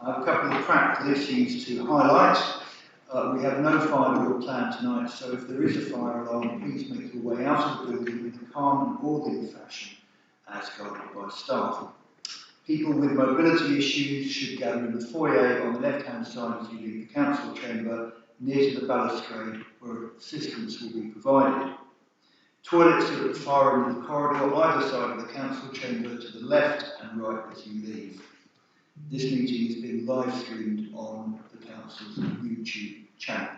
I have a couple of practical issues to highlight. We have no fire drill planned tonight, so if there is a fire alarm, please make your way out of the building in a calm and orderly fashion, as guided by staff. People with mobility issues should gather in the foyer on the left-hand side as you leave the council chamber, near to the balustrade, where assistance will be provided. Toilets are at the far end of the corridor, either side of the council chamber, to the left and right as you leave. This meeting is being live streamed on the council's YouTube channel.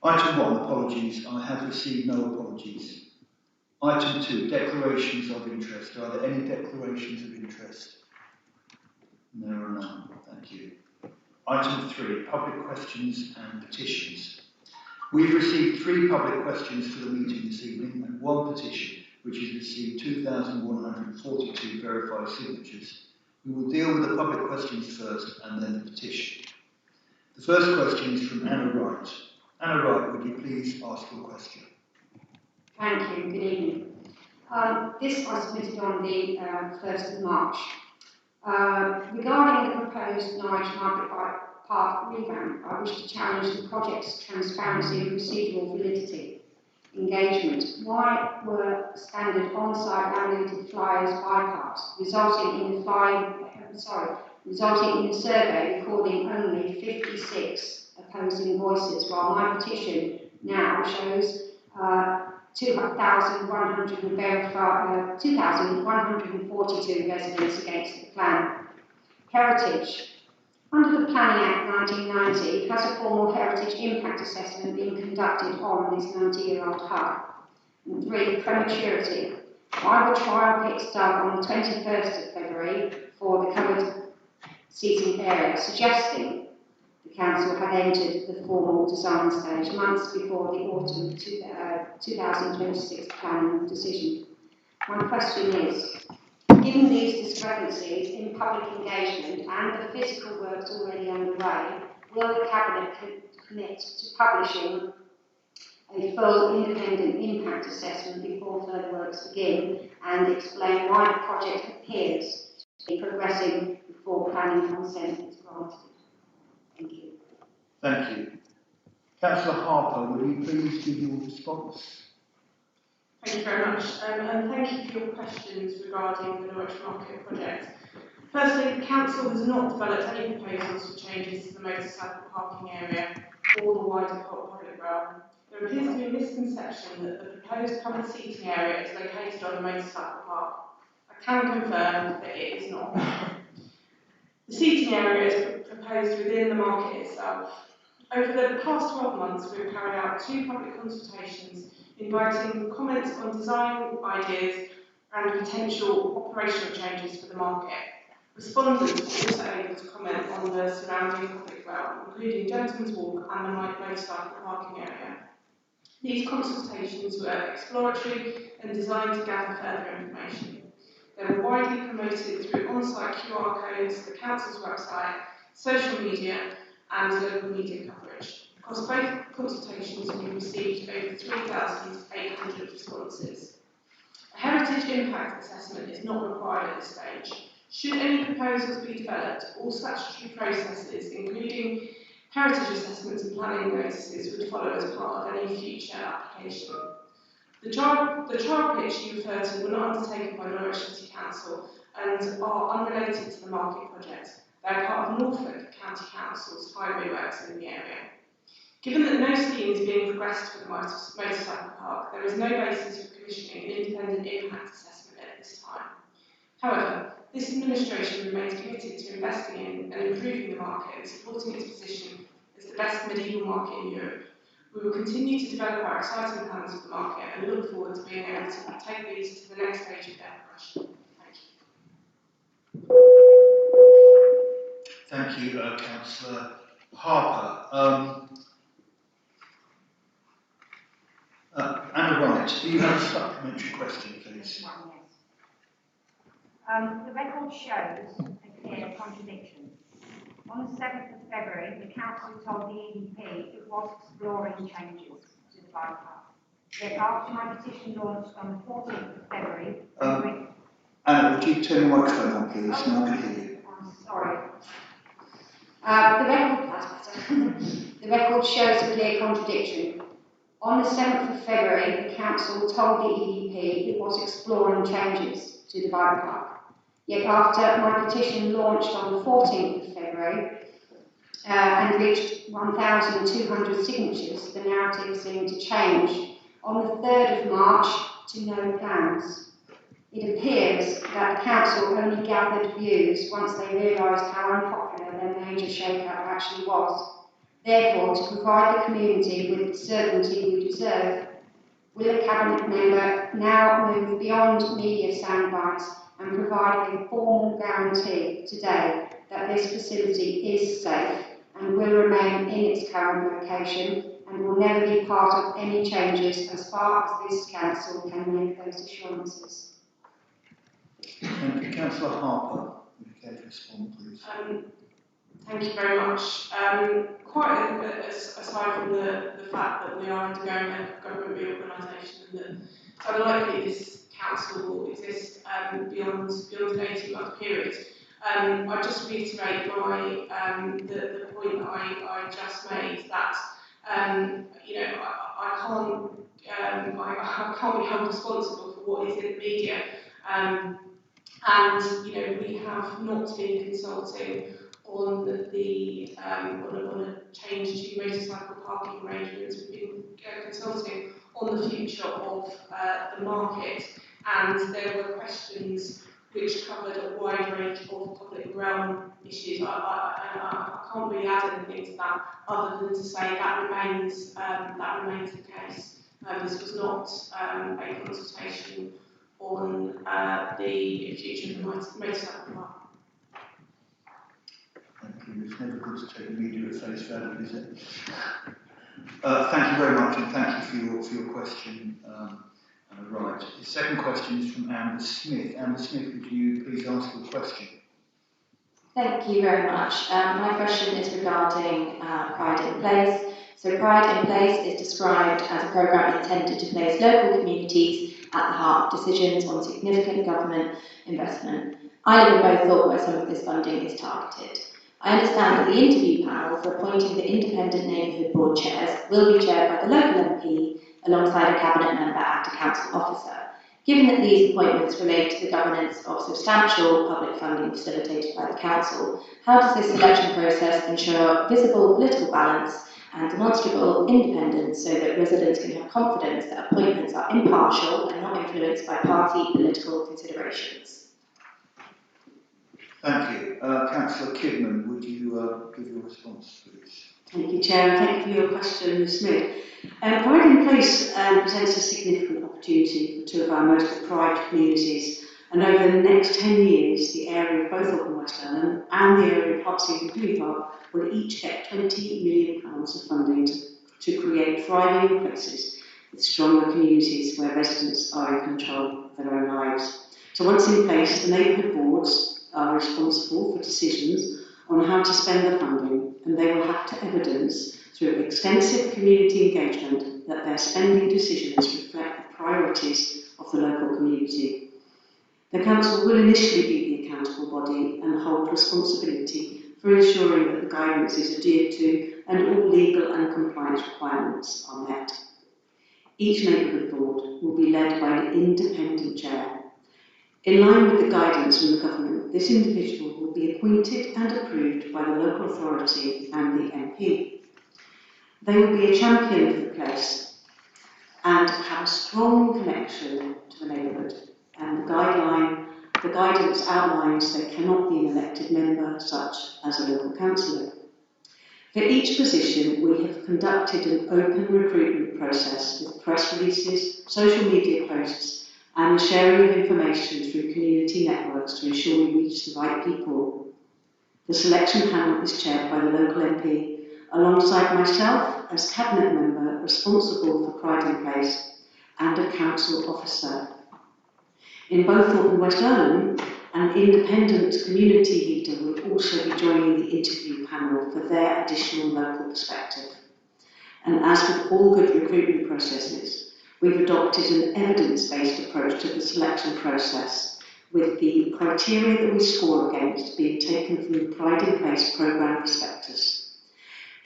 Item 1, apologies. I have received no apologies. Item 2, declarations of interest. Are there any declarations of interest? There are none. Thank you. Item 3, public questions and petitions. We've received 3 public questions for the meeting this evening and 1 petition, which has received 2,142 verified signatures. We will deal with the public questions first and then the petition. The first question is from Anna Wright. Anna Wright, would you please ask your question? Thank you. Good evening. This was submitted on the 1st of March. Regarding the proposed Norwich Market Park revamp, I wish to challenge the project's transparency and procedural validity. Engagement. Why were standard on-site laminated flyers bypassed, resulting in the survey recording only 56 opposing voices, while my petition now shows 2,142 residents against the plan. Heritage. Under the Planning Act 1990, has a formal heritage impact assessment been conducted on this 90-year-old hub? And 3, prematurity. Why were trial pits dug on the 21st of February for the covered seating area, suggesting the council had entered the formal design stage months before the autumn 2026 planning decision? My question is, given these discrepancies in public engagement and the physical works already underway, will the Cabinet commit to publishing a full independent impact assessment before further works begin, and explain why the project appears to be progressing before planning consent is granted? Thank you. Thank you. Councillor Harper, will you please give your response? Thank you very much, and thank you for your questions regarding the Norwich Market project. Firstly, the Council has not developed any proposals for changes to the motorcycle parking area or the wider public realm. There appears to be a misconception that the proposed covered seating area is located on a motorcycle park. I can confirm that it is not. The seating area is proposed within the market itself. Over the past 12 months, we have carried out 2 public consultations inviting comments on design ideas and potential operational changes for the market. Respondents were also able to comment on the surrounding public realm, including Gentleman's Walk and the motorcycle parking area. These consultations were exploratory and designed to gather further information. They were widely promoted through on-site QR codes, the Council's website, social media and local media coverage. Across both consultations, we received over 3,800 responses. A heritage impact assessment is not required at this stage. Should any proposals be developed, all statutory processes, including heritage assessments and planning notices, would follow as part of any future application. The trial pitch you refer to were not undertaken by Norwich City Council and are unrelated to the market project. They are part of Norfolk County Council's highway works in the area. Given that no scheme is being progressed for the motorcycle park, there is no basis for commissioning an independent impact assessment at this time. However, this administration remains committed to investing in and improving the market and supporting its position as the best medieval market in Europe. We will continue to develop our exciting plans for the market and look forward to being able to take these to the next stage of their progression. Thank you. Thank you, Councillor Harper. Anna Wright, do you have a supplementary question, please? The record shows a clear contradiction. On the 7th of February, the Council told the EDP it was exploring changes to the bike path. Yet after my petition launched on the 14th of February... Anna, would you turn your microphone on, please? No, I can hear you. I'm sorry. The record shows a clear contradiction. On the 7th of February, the Council told the EDP it was exploring changes to the bike park. Yet after my petition launched on the 14th of February and reached 1,200 signatures, the narrative seemed to change. On the 3rd of March, to no plans. It appears that the Council only gathered views once they realised how unpopular their major shake-up actually was. Therefore, to provide the community with the certainty we deserve, will a Cabinet member now move beyond media soundbites and provide a formal guarantee today that this facility is safe and will remain in its current location and will never be part of any changes as far as this Council can make those assurances? Thank you. Councillor Harper, would you care to respond, please? Thank you very much. Aside from the fact that we are undergoing a government reorganisation and that it's unlikely this council will exist beyond an 18-month period, I just reiterate the point that I just made that I can't be held responsible for what is in the media, and we have not been consulting on on a change to motorcycle parking arrangements. We've been consulting on the future of the market, and there were questions which covered a wide range of public realm issues. I can't really add anything to that other than to say that remains the case. This was not a consultation on the future of the motorcycle park. Thank you. It's never good to take the media at face value, is it? Thank you very much, and thank you for your question. Right. The second question is from Amber Smith. Amber Smith, would you please ask your question? Thank you very much. My question is regarding Pride in Place. So Pride in Place is described as a programme intended to place local communities at the heart of decisions on significant government investment. I live in Bothorpe, where some of this funding is targeted. I understand that the interview panel for appointing the independent neighbourhood board chairs will be chaired by the local MP alongside a cabinet member and a council officer. Given that these appointments relate to the governance of substantial public funding facilitated by the council, how does this selection process ensure visible political balance and demonstrable independence so that residents can have confidence that appointments are impartial and not influenced by party political considerations? Thank you. Councillor Kidman, would you give your response, please? Thank you, Chair, and thank you for your question, Ms Smith. Pride in Place presents a significant opportunity for two of our most deprived communities, and over the next 10 years, the area of Bothorpe and West Elland and the area of Hartsheath and Cleeve Park will each get £20 million of funding to create thriving places with stronger communities where residents are in control of their own lives. So once in place, the neighbourhood boards are responsible for decisions on how to spend the funding, and they will have to evidence through extensive community engagement that their spending decisions reflect the priorities of the local community. The Council will initially be the accountable body and hold responsibility for ensuring that the guidance is adhered to and all legal and compliance requirements are met. Each neighbourhood board will be led by an independent chair. In line with the guidance from the government, this individual will be appointed and approved by the local authority and the MP. They will be a champion of the place and have a strong connection to the neighbourhood. And the guidance outlines they cannot be an elected member, such as a local councillor. For each position, we have conducted an open recruitment process with press releases, social media posts, and the sharing of information through community networks to ensure we reach the right people. The selection panel is chaired by the local MP, alongside myself as cabinet member responsible for Pride in Place and a council officer. In Bothorpe and West Elland, an independent community leader will also be joining the interview panel for their additional local perspective. And as with all good recruitment processes, we've adopted an evidence-based approach to the selection process, with the criteria that we score against being taken from the Pride in Place programme prospectus.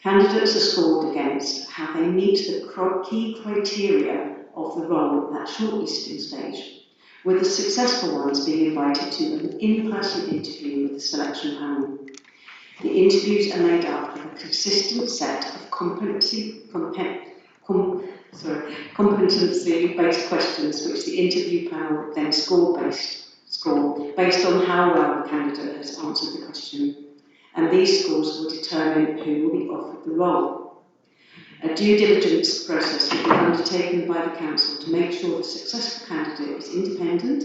Candidates are scored against how they meet the key criteria of the role at shortlisting stage, with the successful ones being invited to an in-person interview with the selection panel. The interviews are made up of a consistent set of competency-based questions which the interview panel then score based on how well the candidate has answered the question. And these scores will determine who will be offered the role. A due diligence process will be undertaken by the council to make sure the successful candidate is independent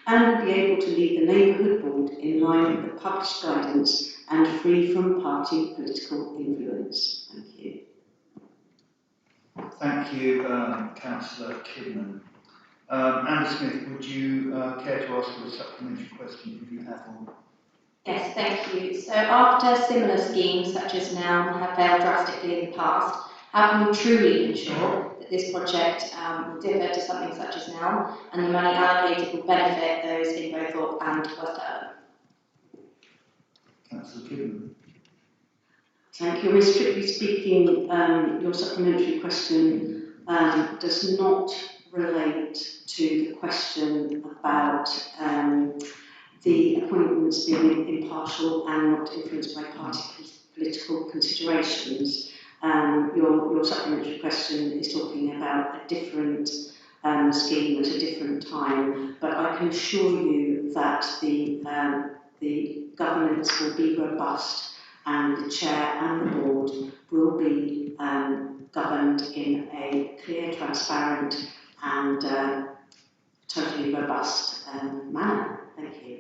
and will be able to lead the neighbourhood board in line with the published guidance and free from party political influence. Thank you. Thank you, Councillor Kidman. Andy Smith, would you care to ask a supplementary question if you have one? Yes, thank you. So after similar schemes such as now have failed drastically in the past, how can we truly ensure that this project will differ to something such as now and the money allocated will benefit those in Bothorpe and West Devon? Councillor Kidman. Thank you. Strictly speaking, your supplementary question does not relate to the question about the appointments being impartial and not influenced by party political considerations. Your supplementary question is talking about a different scheme at a different time, but I can assure you that the governance will be robust and the chair and the board will be governed in a clear, transparent and totally robust manner. Thank you.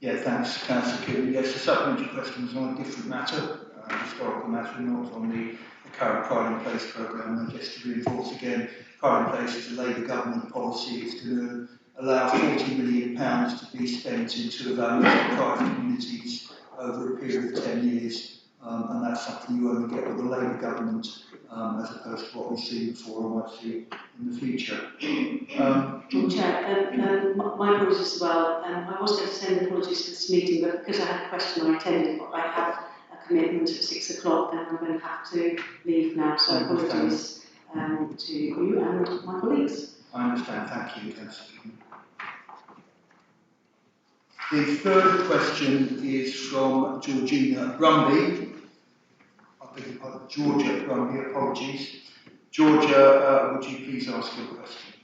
Yeah, thanks, Councillor Kidman. Yes, the supplementary question was on a different matter, historical matter, not on the current Pride in Place programme. And just to reinforce again, Pride in Place is a Labour government policy. It's going to allow £40 million to be spent into evaluating private communities over a period of 10 years. And that's something you only get with a Labour government, as opposed to what we've seen before and might see in the future. Chair, my apologies as well. I was going to send apologies for this meeting, but because I had a question I attended, but I have a commitment at 6 o'clock and I'm going to have to leave now. So apologies to you and my colleagues. I understand. Thank you, Councillor. The third question is from Georgina Brumby. I beg your pardon, Georgia Brumby, apologies. Georgia, would you please ask your question?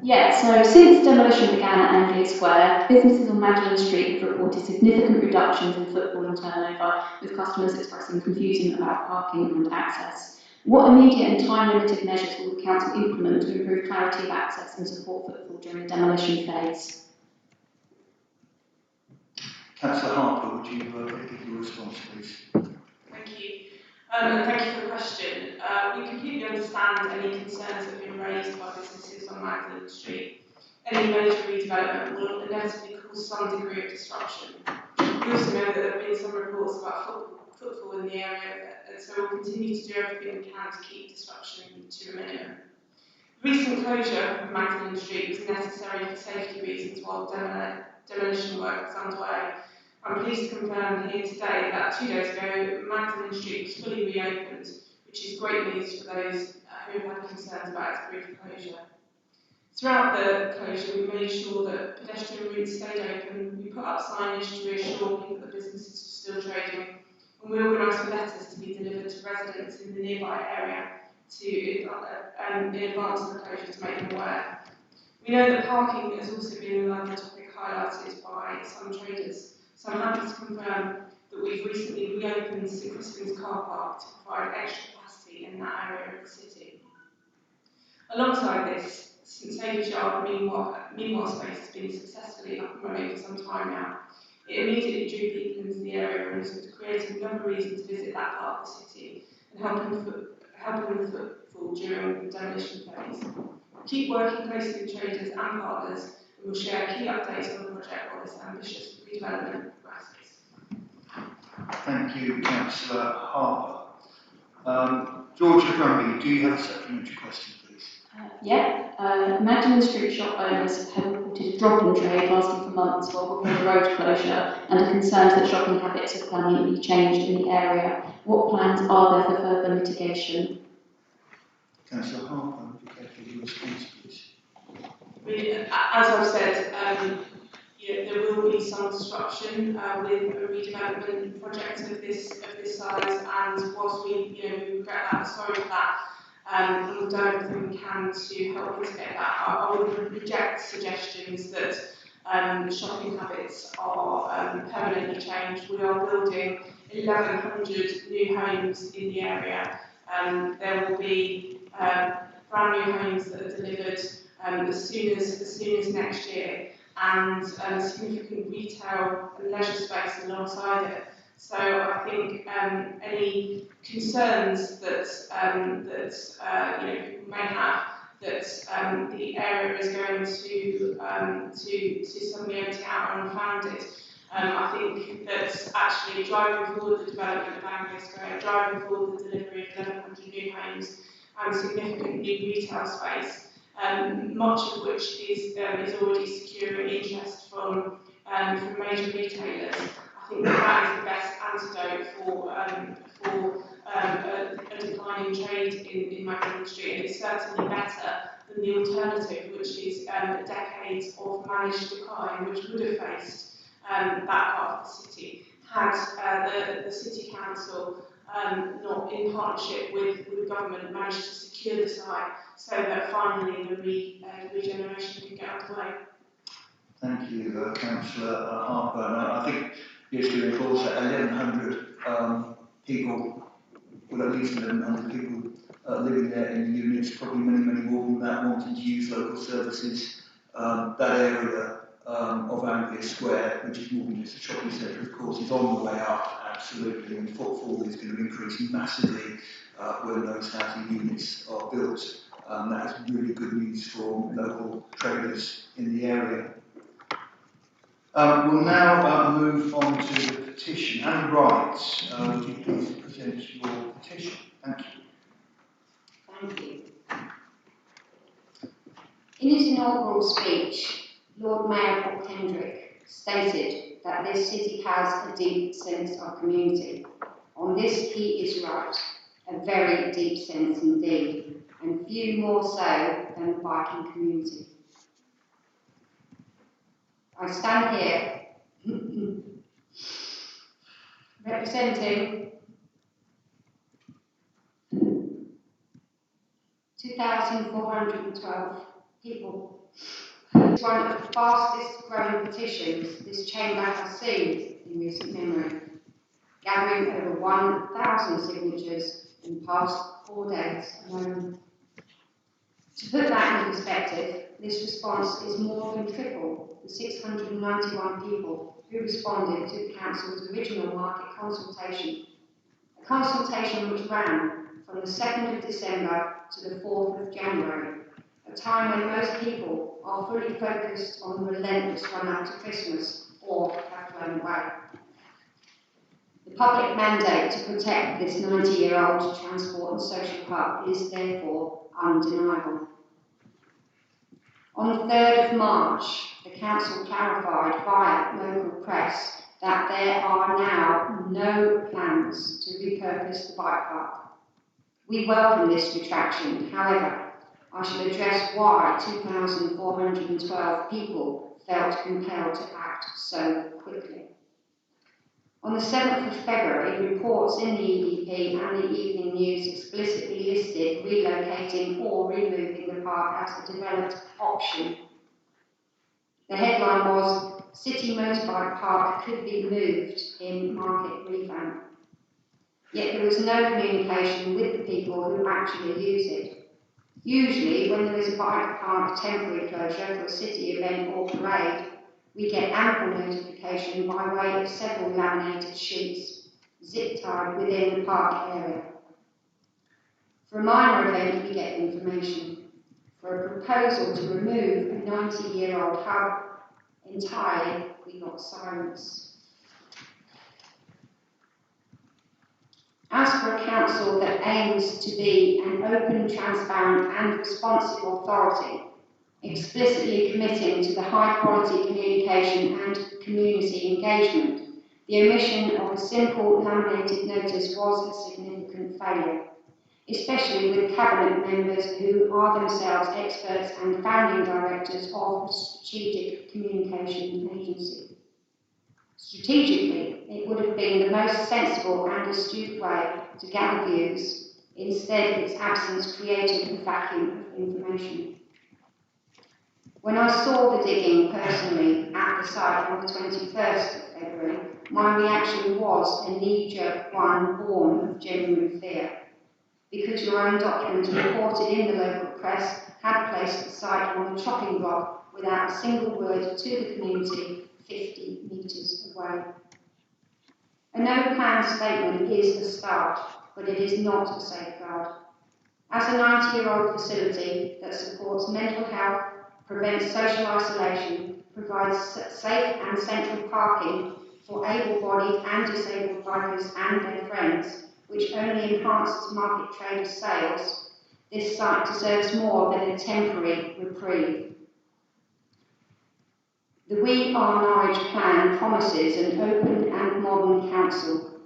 Yeah, so since demolition began at Anglia Square, businesses on Magdalen Street have reported significant reductions in footfall and turnover, with customers expressing confusion about parking and access. What immediate and time-limited measures will the council implement to improve clarity of access and support footfall during the demolition phase? Councillor Harper, would you give your response, please? Thank you. And thank you for the question. We completely understand any concerns that have been raised by businesses on Magdalen Street. Any major redevelopment will inevitably cause some degree of disruption. We also know that there have been some reports about footfall in the area, and so we'll continue to do everything we can to keep disruption to a minimum. Recent closure of Magdalen Street was necessary for safety reasons while demolition work was underway. I'm pleased to confirm here today that 2 days ago, Magdalen Street was fully reopened, which is great news for those who have had concerns about its brief closure. Throughout the closure, we made sure that pedestrian routes stayed open, we put up signage to reassure people that businesses were still trading, and we organised letters to be delivered to residents in the nearby area in advance of the closure to make them aware. We know that parking has also been another topic highlighted by some traders. So I'm happy to confirm that we've recently reopened St Crispin's car park to provide extra capacity in that area of the city. Alongside this, St Saviour's Yard meanwhile space has been successfully up and running for some time now. It immediately drew people into the area and was creating another reason to visit that part of the city and helping with footfall during the demolition phase. Keep working closely with traders and partners, and we'll share key updates on the project while this ambitious redevelopment progresses. Thank you, Councillor Harper. Georgia Brumby, do you have a supplementary question, please? Yeah. Magdalen Street shop owners have reported a drop in trade lasting for months well before the road closure and are concerned that shopping habits have permanently changed in the area. What plans are there for further mitigation? Councillor Harper, would you care to give your response, please? I mean, as I've said, there will be some disruption with a redevelopment project of this size, and whilst we regret that, sorry for that, and we've done everything we can to help mitigate that. I would reject suggestions that shopping habits are permanently changed. We are building 1,100 new homes in the area. There will be brand new homes that are delivered as soon as next year, and significant retail and leisure space alongside it. So I think any concerns that people may have that the area is going to suddenly empty out and unfounded. I think that actually driving forward the development of Anglia Square, driving forward the delivery of 1,100 new homes and significant new retail space, much of which is already securing interest from major retailers. I think that is the best antidote for a decline in trade in Magdalen Street, and it's certainly better than the alternative, which is decades of managed decline, which would have faced that part of the city had the City Council not in partnership with the government managed to secure the site so that finally the regeneration can get underway. Thank you, Councillor Harper. I think just to reinforce that 1,100 people, well, at least 1,100 people living there in the units, probably many more than that wanting to use local services. That area of Anglia Square, which is more than just a shopping centre, of course, is on the way up, absolutely, and footfall is going to increase massively when those housing units are built. That is really good news for local traders in the area. We'll now move on to the petition. Anne Wright, would you please present your petition? Thank you. Thank you. In his inaugural speech, Lord Mayor Kendrick stated that this city has a deep sense of community. On this he is right, a very deep sense indeed, and few more so than the biking community. I stand here representing 2,412 people. It's one of the fastest growing petitions this chamber has seen in recent memory, gathering over 1,000 signatures in the past 4 days alone. To put that in perspective, this response is more than triple the 691 people who responded to the Council's original market consultation, a consultation which ran from the 2nd of December to the 4th of January, a time when most people are fully focused on the relentless run up to Christmas or have flown away. The public mandate to protect this 90-year-old transport and social hub is therefore undeniable. On the 3rd of March, the Council clarified via local press that there are now no plans to repurpose the bike park. We welcome this retraction. However, I shall address why 2,412 people felt compelled to act so quickly. On the 7th of February, reports in the EDP and the Evening News explicitly listed relocating or removing the park as a developed option. The headline was, City Motorbike Park could be moved in market revamp. Yet there was no communication with the people who actually use it. Usually, when there is a bike park temporary closure for a city event or parade, we get ample notification by way of several laminated sheets, zip-tied within the park area. For a minor event, we get information. For a proposal to remove a 90-year-old hub entirely, we got silence. As for a council council that aims to be an open, transparent and responsive authority, explicitly committing to the high quality communication and community engagement, the omission of a simple laminated notice was a significant failure, especially with cabinet members who are themselves experts and founding directors of a strategic communication agency. Strategically, it would have been the most sensible and astute way to gather views. Instead, its absence created a vacuum of information. When I saw the digging personally at the site on the 21st of February, my reaction was a knee-jerk one born of genuine fear, because your own document reported in the local press had placed the site on the chopping block without a single word to the community 50 metres away. A no-plan statement is a start, but it is not a safeguard. As a 90-year-old facility that supports mental health, prevents social isolation, provides safe and central parking for able-bodied and disabled bikers and their friends, which only enhances market trader sales, this site deserves more than a temporary reprieve. The We Are Norwich plan promises an open and modern council.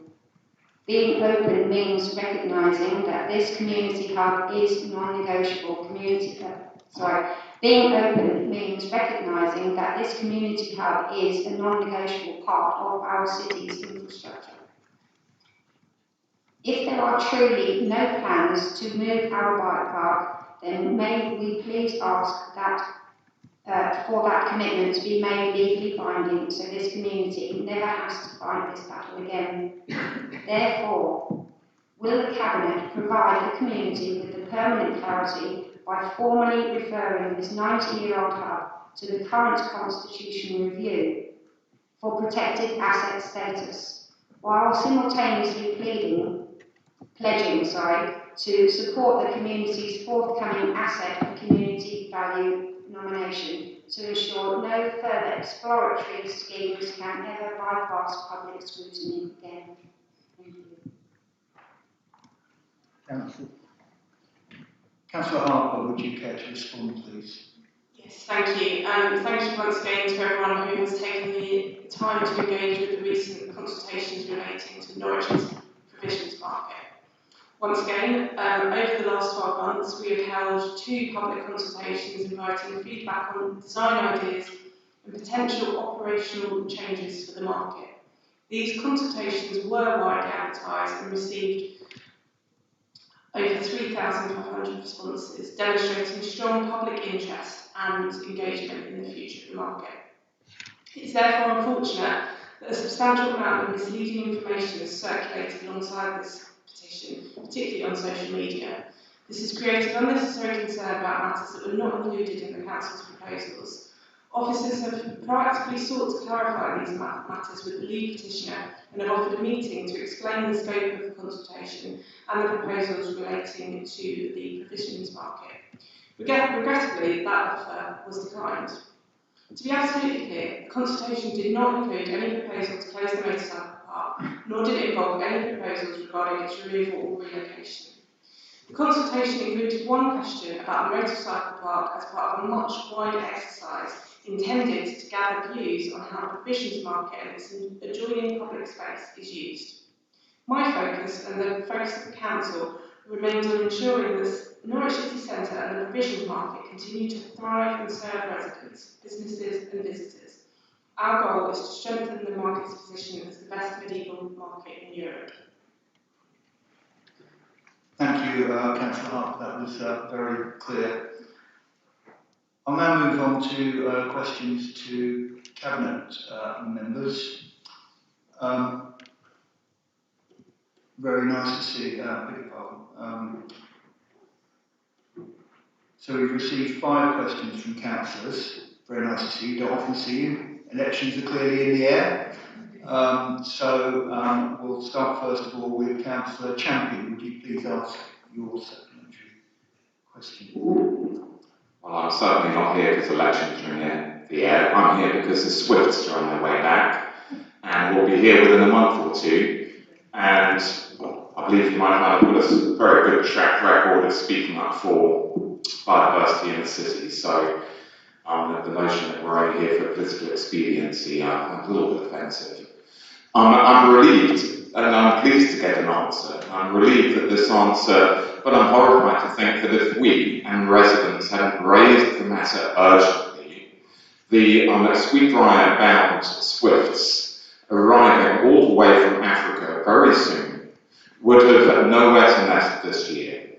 Being open means recognising that this community hub is non-negotiable Being open means recognising that this community hub is a non-negotiable part of our city's infrastructure. If there are truly no plans to move our bike park, then may we please ask that for that commitment to be made legally binding so this community never has to fight this battle again. Therefore, will the Cabinet provide the community with the permanent clarity by formally referring this 90-year-old hub to the current constitutional review for protected asset status, while simultaneously pledging to support the community's forthcoming asset and community value nomination to ensure no further exploratory schemes can ever bypass public scrutiny again. Thank you. Councillor Harper, would you care to respond, please? Yes, thank you. Thank you once again to everyone who has taken the time to engage with the recent consultations relating to Norwich's provisions market. Once again, over the last 12 months, we have held 2 public consultations inviting feedback on design ideas and potential operational changes for the market. These consultations were widely advertised and received over 3,500 responses, demonstrating strong public interest and engagement in the future of the market. It is therefore unfortunate that a substantial amount of misleading information is circulated alongside this petition, particularly on social media. This has created unnecessary concern about matters that were not included in the Council's proposals. Officers have proactively sought to clarify these matters with the lead petitioner and have offered a meeting to explain the scope of the consultation and the proposals relating to the provisions market. Regrettably, that offer was declined. To be absolutely clear, the consultation did not include any proposal to close the motorcycle park, nor did it involve any proposals regarding its removal or relocation. The consultation included one question about the motorcycle park as part of a much wider exercise intended to gather views on how the provisions market and its adjoining public space is used. My focus and the focus of the Council remained on ensuring that Norwich City Centre and the provisions market continue to thrive and serve residents, businesses and visitors. Our goal is to strengthen the market's position as the best medieval market in Europe. Thank you, Councillor Harper. That was very clear. I'll now move on to questions to Cabinet members. Very nice to see, beg your pardon. So we've received 5 questions from councillors. Very nice to see you. Don't often see you. Elections are clearly in the air. We'll start first of all with Councillor Champion. Would you please ask your supplementary question? Well, I'm certainly not here because elections are in the air. I'm here because the Swifts are on their way back and will be here within a month or two. And well, I've believe you might have got a very good track record of speaking up for biodiversity in the city. So the notion that we're only here for political expediency, I'm a little bit offensive. I'm relieved, and I'm pleased to get an answer. I'm relieved that this answer, but I'm horrified to think that if we and residents hadn't raised the matter urgently, the Sweetbriar-bound swifts arriving all the way from Africa very soon would have nowhere to nest this year.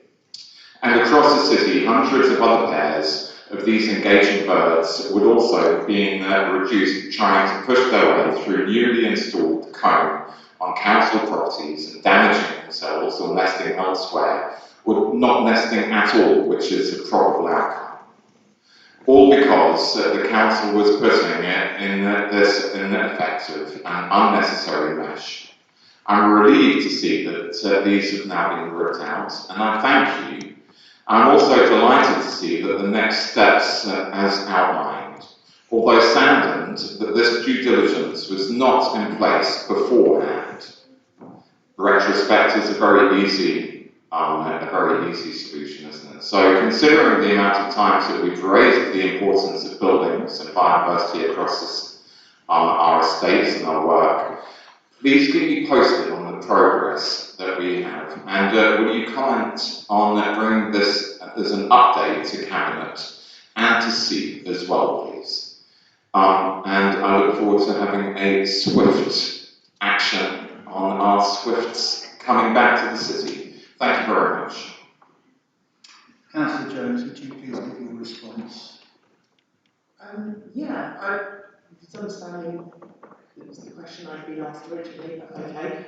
And across the city, hundreds of other pairs of these engaging birds would also be reduced trying to push their way through newly installed comb on council properties and damaging themselves or nesting elsewhere, or not nesting at all, which is a probable outcome. All because the council was putting it in this ineffective and unnecessary mesh. I'm relieved to see that these have now been ripped out, and I thank you. I'm also delighted to see that the next steps as outlined, although saddened that this due diligence was not in place beforehand. Retrospect is a very easy solution, isn't it? So considering the amount of times that we've raised the importance of buildings and biodiversity across our estates and our work, please keep me posted on the progress that we have. And will you comment on bringing this as an update to Cabinet and to SEEP as well, please? And I look forward to having a swift action on our swifts coming back to the city. Thank you very much. Councillor Jones, would you please give your response? Yeah, I was understanding it was the question I'd been asked originally, but okay.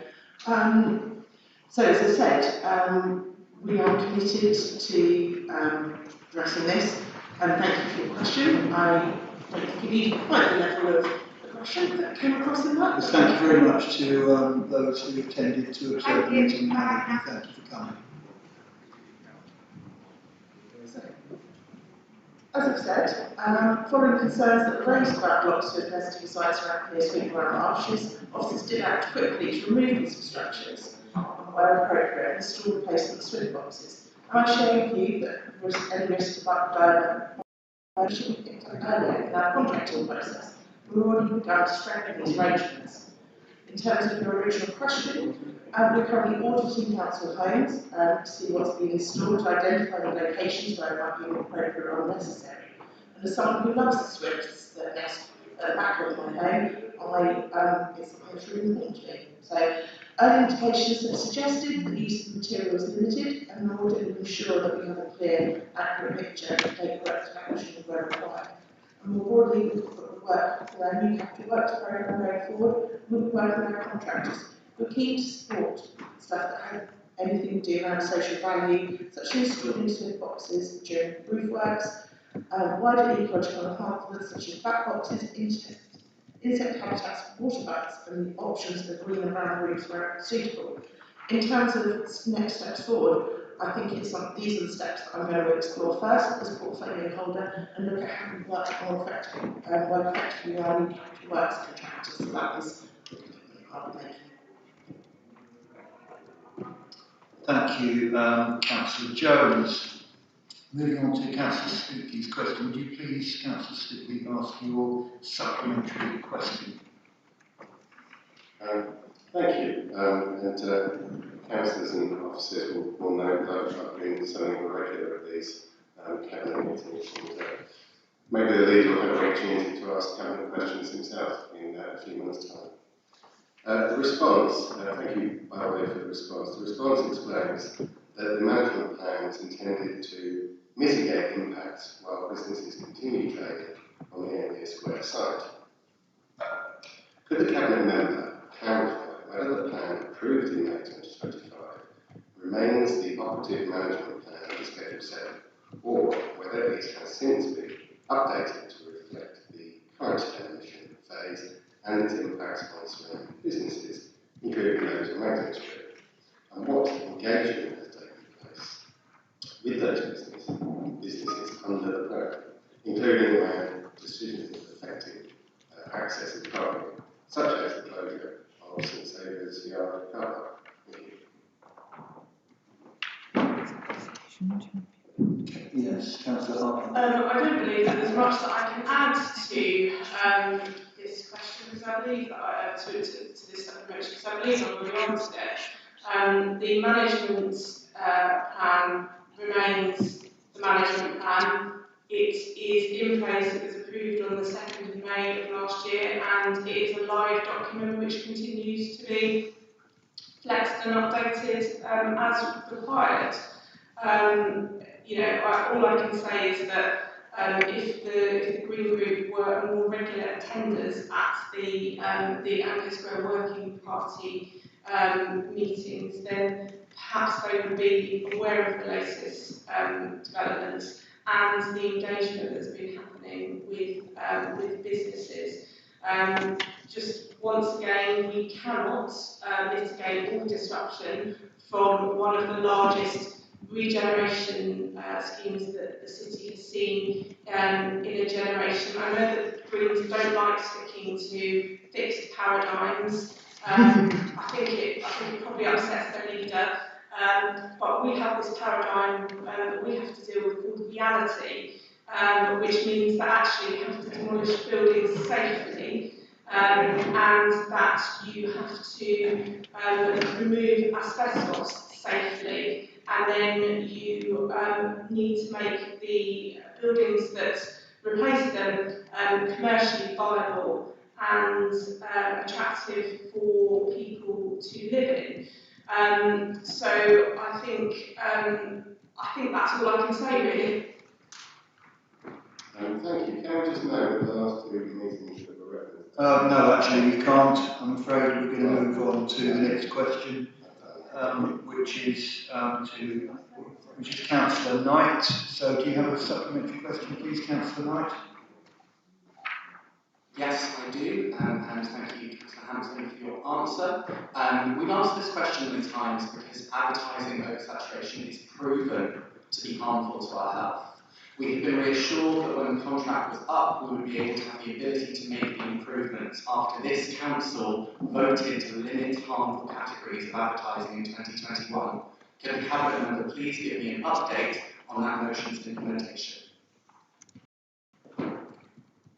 So as I said, we are committed to addressing this, and thank you for your question. I don't think it needed quite the level of the question that came across in that. Thank you very much to those who attended to observe the meeting, and thank you for coming. As I've said, following concerns that were raised about blocks with nesting sites around here, Sweetbriar Marshes, officers did act quickly to remove these structures where appropriate and install replacement swift boxes. And I share with you that there is any risk to biodiversity should be picked up earlier in our contracting process. We've already begun to strengthen these arrangements. In terms of your original question, we're currently auditing council homes to see what's being installed, to identify the locations where it might be inappropriate or unnecessary. And as someone who loves the swifts that nest at the back of my home, it's really important to me. So early indications have suggested that the use of material is limited, and the audit will ensure that we have a clear, accurate picture and take corrective action where required. And more broadly, we'll work with our new capital works programme going forward. We'll work with our contractors. We're keen to support stuff that has anything to do around social value, such as installing swift boxes during roof works, wider ecological enhancements such as bat boxes, insect habitats, water butts, and the options for green and brown roofs where suitable. In terms of next steps forward, I think these are the steps that I'm going to explore first as portfolio holder and look at how we work more effectively, work effectively with our new capital works contractors. So that is the commitment I'll be making. Thank you, Councillor Jones. Moving on to Councillor Stigley's question. Would you please, Councillor Stigley, ask your supplementary question? Thank you. Councillors and officers will know that I've been something regular at these Cabinet meetings. And, maybe the leader will have an opportunity to ask Cabinet questions himself in a few months' time. The response, thank you, by the way, for the response. The response explains that the management plan is intended to mitigate impacts while businesses continue trading on the Anglian Square site. Could the Cabinet member clarify whether the plan approved in May 2025 remains the operative management plan of the Schedule 7, or whether it has since been updated to reflect the current demolition phase and its impacts on surrounding businesses, including those on Magdalen Street, and what engagement has taken place with those businesses under the plan, including around decisions affecting access and parking, such as the closure of St Saviour's Yard car park. Yes, Councillor Harkin. I don't believe that there's much that I can add to this question, because I believe that to this supplementary, because I believe I've already answered it. The management plan remains the management plan. It is in place. It was approved on the 2nd of May of last year, and it is a live document which continues to be flexed and updated as required. All I can say is that if the Green Group were more regular attenders at the Anglia Square Working Party meetings, then perhaps they would be aware of the latest developments and the engagement that's been happening with businesses. Just once again, we cannot mitigate all disruption from one of the largest regeneration schemes that the city has seen in a generation. I know that Greens don't like sticking to fixed paradigms. I think it probably upsets their leader, but we have this paradigm that we have to deal with called reality, which means that actually you have to demolish buildings safely, and that you have to remove asbestos safely, and then you need to make the buildings that replace them commercially viable and attractive for people to live in. So I think that's all I can say, really. Thank you. Can we just note that the last two meetings that were referenced? No, actually you can't. I'm afraid we're going to move on to the next question, which is Councillor Knight. So do you have a supplementary question, please, Councillor Knight? Yes, I do, and thank you, Councillor Hampton, for your answer. We've answered this question many times because advertising oversaturation is proven to be harmful to our health. We have been reassured that when the contract was up, we would be able to have the ability to make the improvements after this council voted to limit harmful categories of advertising in 2021. Can the Cabinet member please give me an update on that motion's implementation?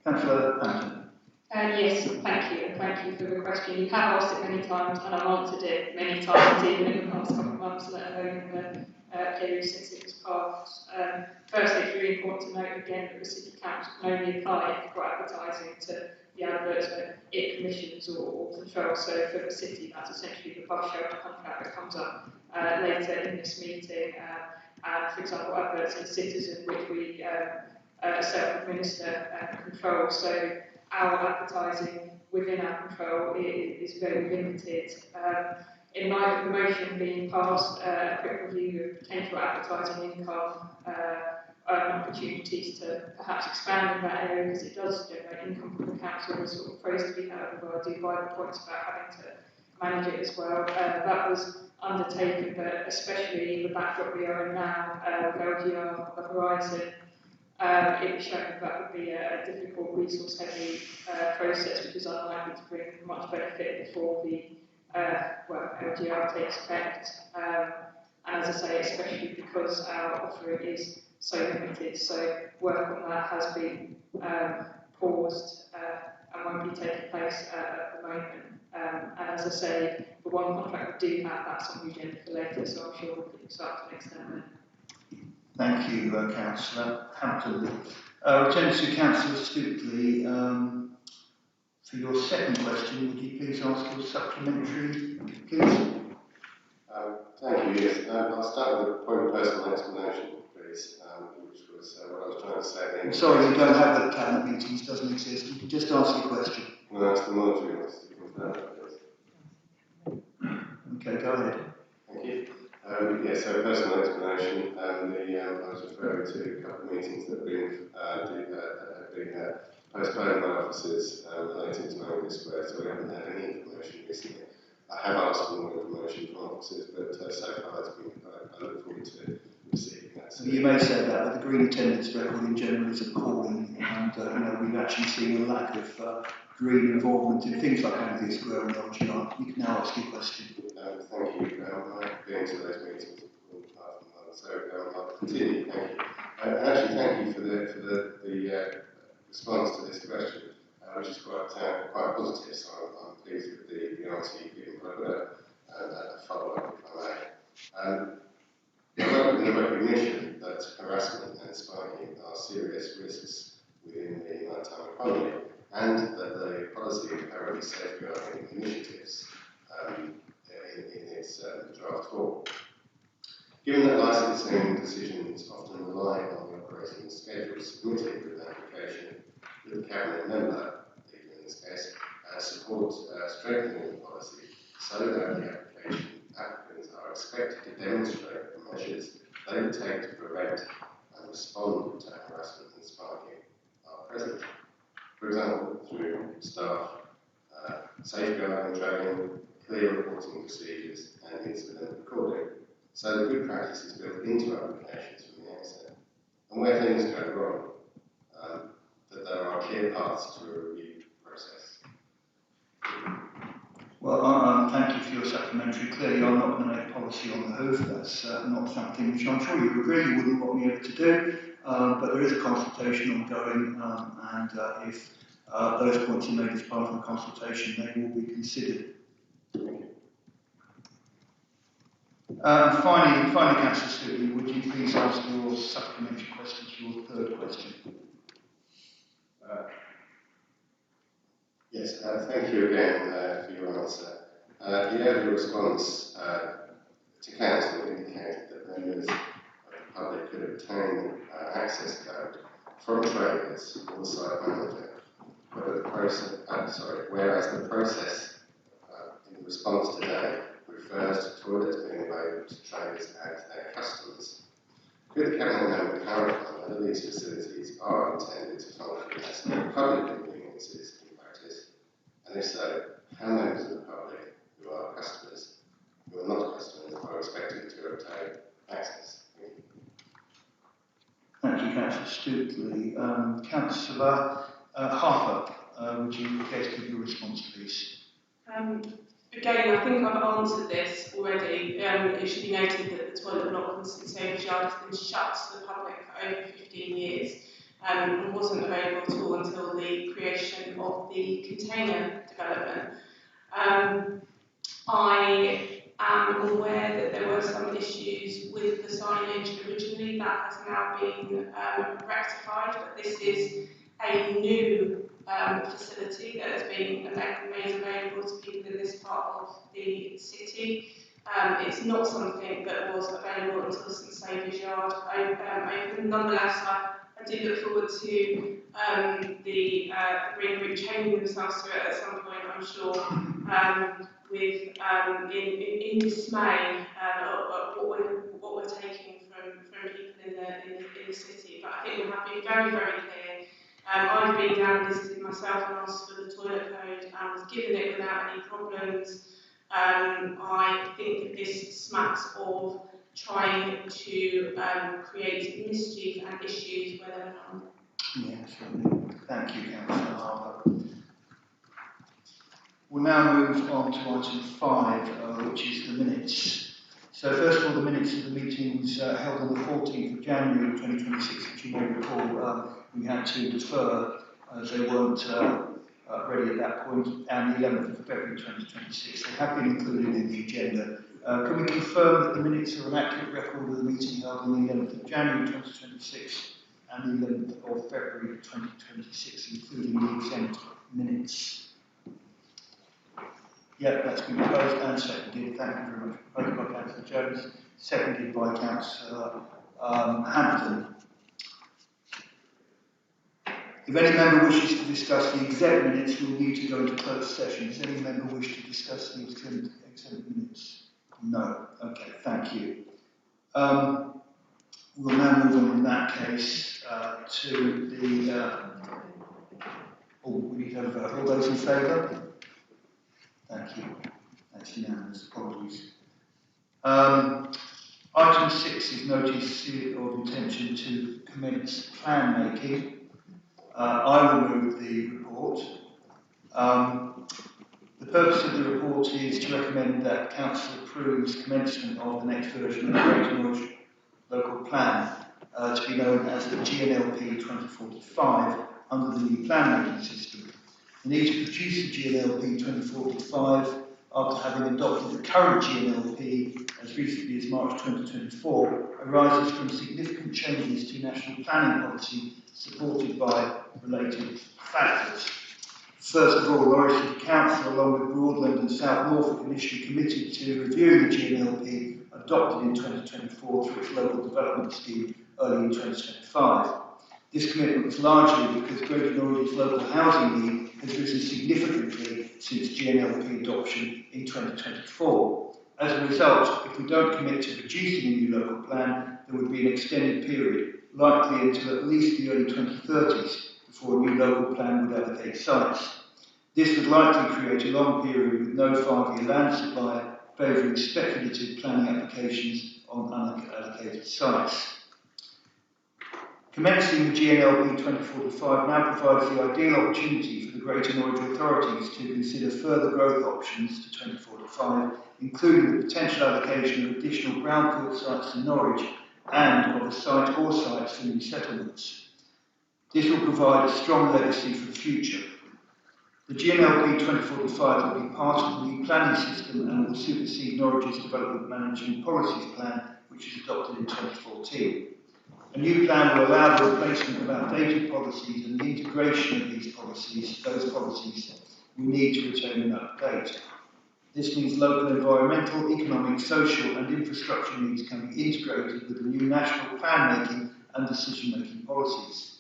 Councillor Hampton. Yes, thank you, and thank you for the question. You have asked it many times, and I've answered it many times, even in the past couple of months, let alone in the period since it was passed. Firstly, it's really important to note again that the City Council can only apply for advertising to the adverts that it commissions or controls. So for the City, that's essentially the bus shelter contract that comes up later in this meeting. And for example, adverts in Citizen, which we self-administer and control. So our advertising within our control is very limited. In light of the motion being passed, a quick review of potential advertising income opportunities to perhaps expand in that area, because it does generate income for the council. There's sort of praise to be had, although I do buy the points about having to manage it as well. That was undertaken, but especially in the backdrop we are in now, with LGR, the horizon, it was shown that would be a difficult, resource-heavy process, which is unlikely to bring much benefit before the LGR takes effect. And as I say, especially because our offering is so limited, so work on that has been paused and won't be taking place at the moment. And as I say, the one contract we do have, that's on the agenda for later, so I'm sure we can start to extend that. Thank you, Councillor Hampton. Return to Councillor Stookley. For your second question, would you please ask your supplementary, please? Thank you, yes. I'll start with a point of personal explanation, please, which was what I was trying to say. I'm sorry, you don't have the Cabinet meetings, doesn't exist. You can just ask your question. No, that's the monitoring list. Okay, go ahead. Thank you. So personal explanation, I was referring to a couple of meetings that have been postponed by officers relating to Anglia Square, so we haven't had any information recently. I have asked for more information from officers, but so far it's been, I look forward to receiving that. So you may say that, but the green attendance record in general is appalling, and we've actually seen a lack of green involvement in things like Anglia Square and LGR. You can now ask your question. Thank you. I've been to those meetings in the past month. So I'll continue. Thank you. And actually, thank you for the response to this question, which is quite positive. So I'm pleased with the answer you've given. But I've got a follow-up, if I may. The recognition that harassment and spiking are serious risks within the maritime economy, and that the policy currently safeguarding initiatives in its draft form. Given that licensing decisions often rely on the operating schedule submitted with an application, the Cabinet member, in this case, support strengthening the policy so that the applicants are expected to demonstrate the measures they would take to prevent and respond to harassment and spiking are present. For example, through staff safeguarding training, clear reporting procedures, and incident recording. So the good practice is built into applications from the outset. And where things go wrong, that there are clear paths to a review process. Well, thank you for your supplementary. Clearly, I'm not going to make policy on the hoof. That's not something which I'm sure you agree you wouldn't want me able to do. But there is a consultation ongoing, and if those points are made as part of the consultation, they will be considered. Finally, Councillor Stutley, would you please ask your supplementary question to your third question? Yes, thank you again for your answer. The earlier response to Council indicated that members of the public could obtain access code from traders or the site manager, whereas the process in response today refers to toilets being available to traders and their customers. Could the Cabinet member clarify whether these facilities are intended to function as public conveniences in practice, and if so, how members of the public who are customers, who are not customers, are expected to obtain access? Thank you, Councillor Stutley. Councillor Harper, would you care to give your response, please? Again, I think I've answered this already. It should be noted that the toilet block in St Saviour's Yard has been shut to the public for over 15 years and wasn't available at all until the creation of the container development. I am aware that there were some issues with the signage originally. That has now been rectified, but this is a new facility that has been made available to people in this part of the city. It's not something that was available until St Saviour's Yard opened. Nonetheless, I do look forward to the Green Group changing themselves to it at some point, I'm sure, with in dismay at what we're taking from people in the city. But I think we have been very, very clear. I've been down and visited myself and asked for the toilet code and was given it without any problems. I think that this smacks of trying to create mischief and issues where there are none. Yeah, certainly. Thank you, Councillor Harper. We'll now move on to item 5, which is the minutes. So first of all, the minutes of the meetings held on the 14th of January 2026, which you may recall we had to defer as they weren't ready at that point, and the 11th of February 2026. They have been included in the agenda. Can we confirm that the minutes are an accurate record of the meeting held on the 11th of January 2026 and the 11th of February 2026, including the exempt minutes? Yeah, that's been proposed and seconded. Thank you very much. Proposed by Councillor Jones, seconded by Councillor Hampton. If any member wishes to discuss the exempt minutes, we'll need to go into closed session. Does any member wish to discuss the exempt minutes? No. Okay, thank you. We'll now move on in that case to the... we need to have all those in favour? Thank you. That's unanimous. Apologies. Item 6 is notice of intention to commence plan making. I will move the report. The purpose of the report is to recommend that Council approves commencement of the next version of the Norwich local plan to be known as the GNLP 2045 under the new plan making system. The need to produce the GNLP 2045 after having adopted the current GNLP as recently as March 2024 arises from significant changes to national planning policy supported by related factors. First of all, Norwich City Council, along with Broadland and South Norfolk, initially committed to reviewing the GNLP adopted in 2024 through its local development scheme early in 2025. This commitment was largely because Greater Norwich's local housing need has risen significantly since GNLP adoption in 2024. As a result, if we don't commit to producing a new local plan, there would be an extended period, likely until at least the early 2030s, before a new local plan would allocate sites. This would likely create a long period with no 5-year land supply, favouring speculative planning applications on unallocated sites. Commencing the GNLP 2045 now provides the ideal opportunity for the Greater Norwich authorities to consider further growth options to 2045, including the potential allocation of additional brownfield sites in Norwich and of a site or sites for new settlements. This will provide a strong legacy for the future. The GNLP 2045 will be part of the new planning system and will supersede Norwich's Development Management Policies Plan, which was adopted in 2014. A new plan will allow the replacement of outdated policies and the integration of these policies, those policies we need to retain and update. This means local environmental, economic, social and infrastructure needs can be integrated with the new national plan making and decision making policies.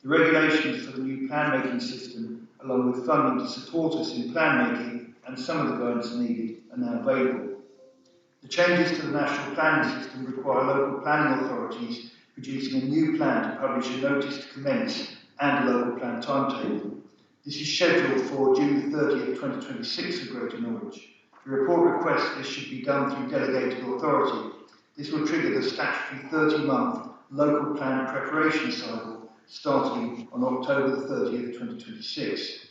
The regulations for the new plan making system, along with funding to support us in plan making and some of the guidance needed, are now available. The changes to the national planning system require local planning authorities producing a new plan to publish a notice to commence and a local plan timetable. This is scheduled for June 30th, 2026 for Greater Norwich. The report requests this should be done through delegated authority. This will trigger the statutory 30-month local plan preparation cycle starting on October 30th, 2026.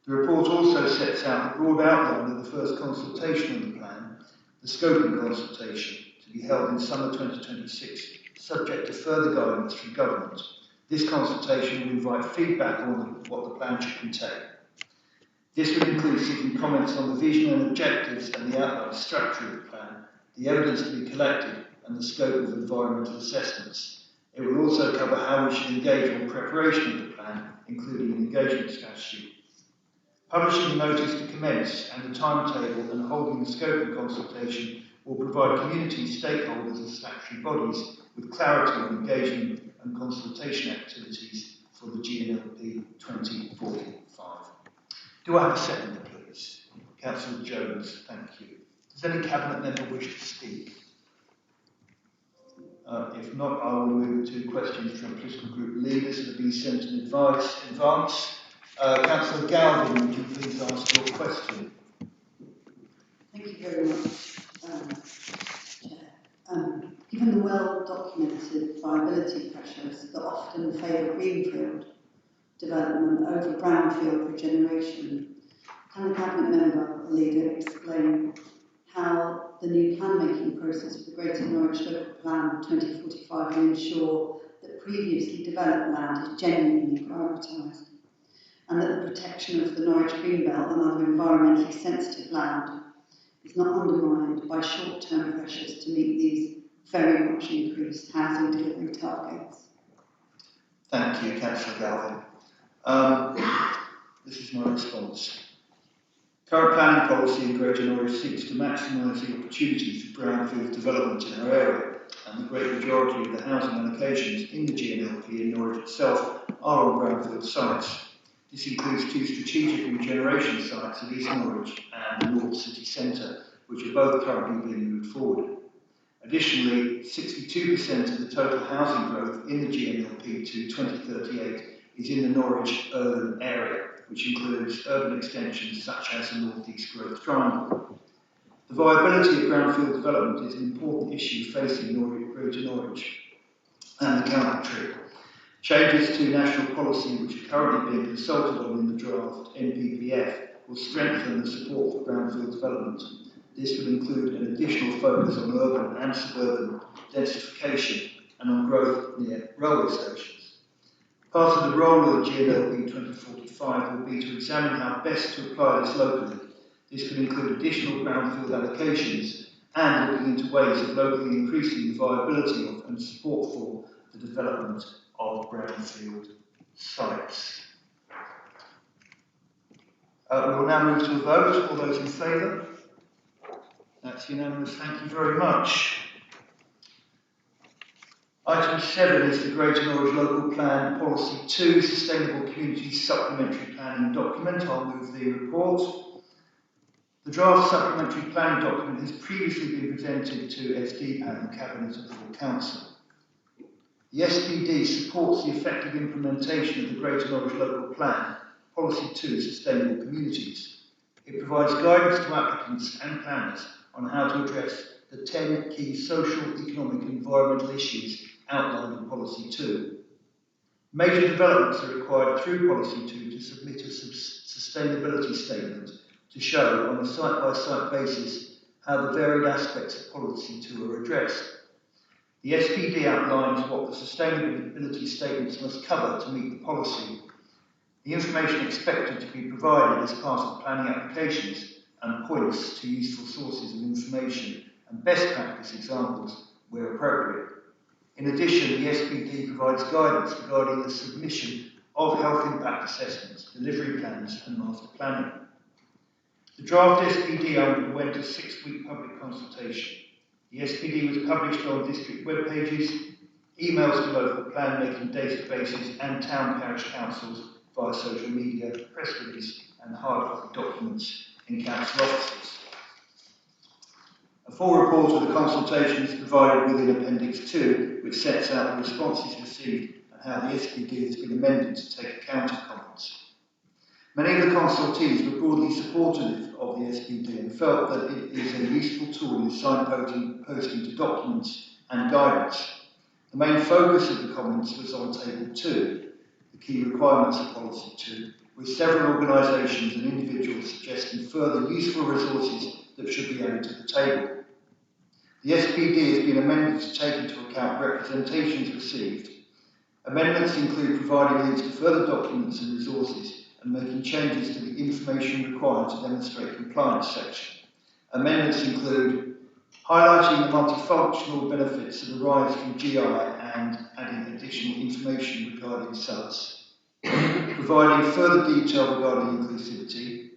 The report also sets out the broad outline of the first consultation on the plan, the scoping consultation, to be held in summer 2026, subject to further guidance from government. This consultation will invite feedback on what the plan should contain. This will include seeking comments on the vision and objectives and the outline structure of the plan, the evidence to be collected, and the scope of environmental assessments. It will also cover how we should engage on preparation of the plan, including an engagement strategy. Publishing the notice to commence and the timetable and holding the scoping consultation will provide community stakeholders and statutory bodies with clarity on engagement and consultation activities for the GNLP 2045. Do I have a seconder, please? Councillor Jones, thank you. Does any Cabinet member wish to speak? If not, I will move to questions from political group leaders that have been sent in advance. Councillor Galvin, would you please ask your question? Thank you very much, Chair. Given the well-documented viability pressures that often favour greenfield development over brownfield regeneration, can the Cabinet member or leader explain how the new plan-making process for the Greater Norwich Local Plan 2045 will ensure that previously developed land is genuinely prioritised, and that the protection of the Norwich Greenbelt and other environmentally sensitive land is not undermined by short-term pressures to meet these very much increased housing delivery targets? Thank you, Councillor Galvin. This is my response. Current planning policy in Greater Norwich seeks to maximise the opportunities for brownfield development in our area, and the great majority of the housing allocations in the GNLP in Norwich itself are on brownfield sites. This includes 2 strategic regeneration sites at East Norwich and the North City Centre, which are both currently being moved forward. Additionally, 62% of the total housing growth in the GNLP to 2038 is in the Norwich urban area, which includes urban extensions such as the North East Growth Triangle. The viability of brownfield development is an important issue facing Greater Norwich and the country. Changes to national policy, which are currently being consulted on in the draft NPPF, will strengthen the support for brownfield development. this will include an additional focus on urban and suburban densification and on growth near railway stations. Part of the role of the GNLP 2045 will be to examine how best to apply this locally. This could include additional brownfield allocations and looking into ways of locally increasing the viability of and support for the development of brownfield sites. We will now move to a vote. All those in favour? That's unanimous. Thank you very much. Item 7 is the Greater Norwich Local Plan Policy 2 Sustainable Communities Supplementary Planning Document. I'll move the report. The draft supplementary planning document has previously been presented to SDPAN, the Cabinet and full Council. The SPD supports the effective implementation of the Greater Norwich Local Plan Policy 2 Sustainable Communities. It provides guidance to applicants and planners on how to address the 10 key social, economic and environmental issues outlined in Policy 2. Major developments are required through Policy 2 to submit a sustainability statement to show on a site-by-site basis how the varied aspects of Policy 2 are addressed. The SPD outlines what the sustainability statements must cover to meet the policy, the information expected to be provided as part of planning applications, and points to useful sources of information and best practice examples where appropriate. In addition, the SPD provides guidance regarding the submission of health impact assessments, delivery plans and master planning. The draft SPD underwent a 6-week public consultation. The SPD was published on district web pages, emails to local plan-making databases and town parish councils via social media, press release and hard copy documents in council offices. A full report of the consultation is provided within Appendix 2, which sets out the responses received and how the SPD has been amended to take account of comments. Many of the consultees were broadly supportive of the SPD and felt that it is a useful tool in signposting to documents and guidance. The main focus of the comments was on Table 2, the key requirements of Policy 2, with several organisations and individuals suggesting further useful resources that should be added to the table. The SPD has been amended to take into account representations received. Amendments include providing links to further documents and resources and making changes to the information required to demonstrate compliance section. Amendments include highlighting the multifunctional benefits that arise from GI and adding additional information regarding SALS, providing further detail regarding inclusivity,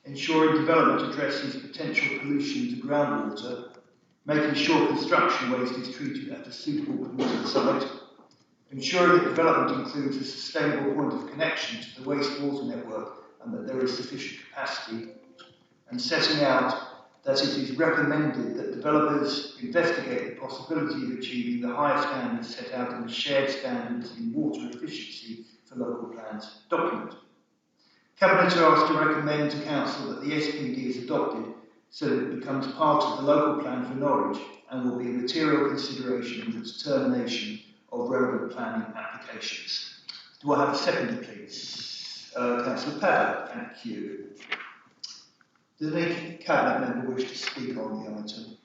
ensuring development addresses potential pollution to groundwater, making sure construction waste is treated at a suitable polluted site, ensuring that development includes a sustainable point of connection to the wastewater network and that there is sufficient capacity, and setting out that it is recommended that developers investigate the possibility of achieving the higher standards set out in the shared standards in water efficiency for local plans document. Cabinet are asked to recommend to Council that the SPD is adopted so that it becomes part of the local plan for Norwich and will be a material consideration in the determination of relevant planning applications. Do I have a seconder, please? Councillor Paddock, thank you. Does any Cabinet member wish to speak on the item?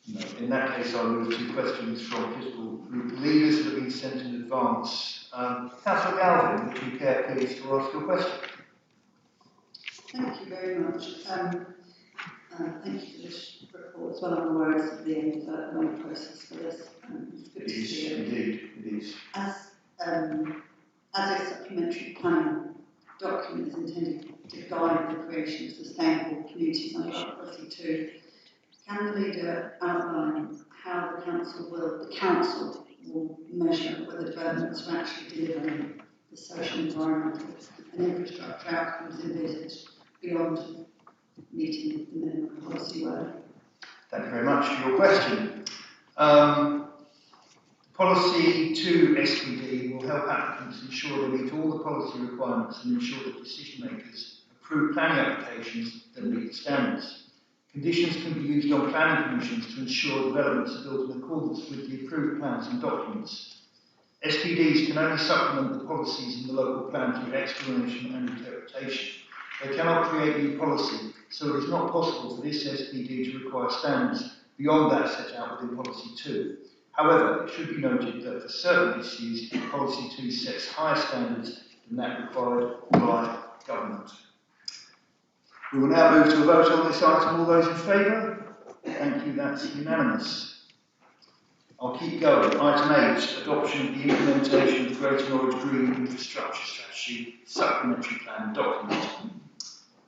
No. In that case, I'll move to questions from political group leaders that have been sent in advance. Councillor Galvin, would you care, please, to ask your question? Thank you very much. Thank you for this report as well. I'm aware it's at the end of a long process for this. It's good to see it. Indeed, it is. As a supplementary planning document is intended to guide the creation of sustainable communities under Policy 2, can the leader outline how the council will measure whether developments are actually delivering the social, environmental and infrastructure outcomes envisaged beyond meeting the minimum policy work? Thank you very much for your question. Policy 2 SPD will help applicants ensure they meet all the policy requirements and ensure that decision makers approve planning applications that meet the standards. Conditions can be used on planning permissions to ensure developments are built in accordance with the approved plans and documents. SPDs can only supplement the policies in the local plan through explanation and interpretation. They cannot create new policy, so it is not possible for this SPD to require standards beyond that set out within Policy 2. However, it should be noted that for certain issues, Policy 2 sets higher standards than that required by government. We will now move to a vote on this item. All those in favour? Thank you, that's unanimous. I'll keep going. Item 8, adoption of the implementation of the Greater Norwich Green Infrastructure Strategy Supplementary Plan document.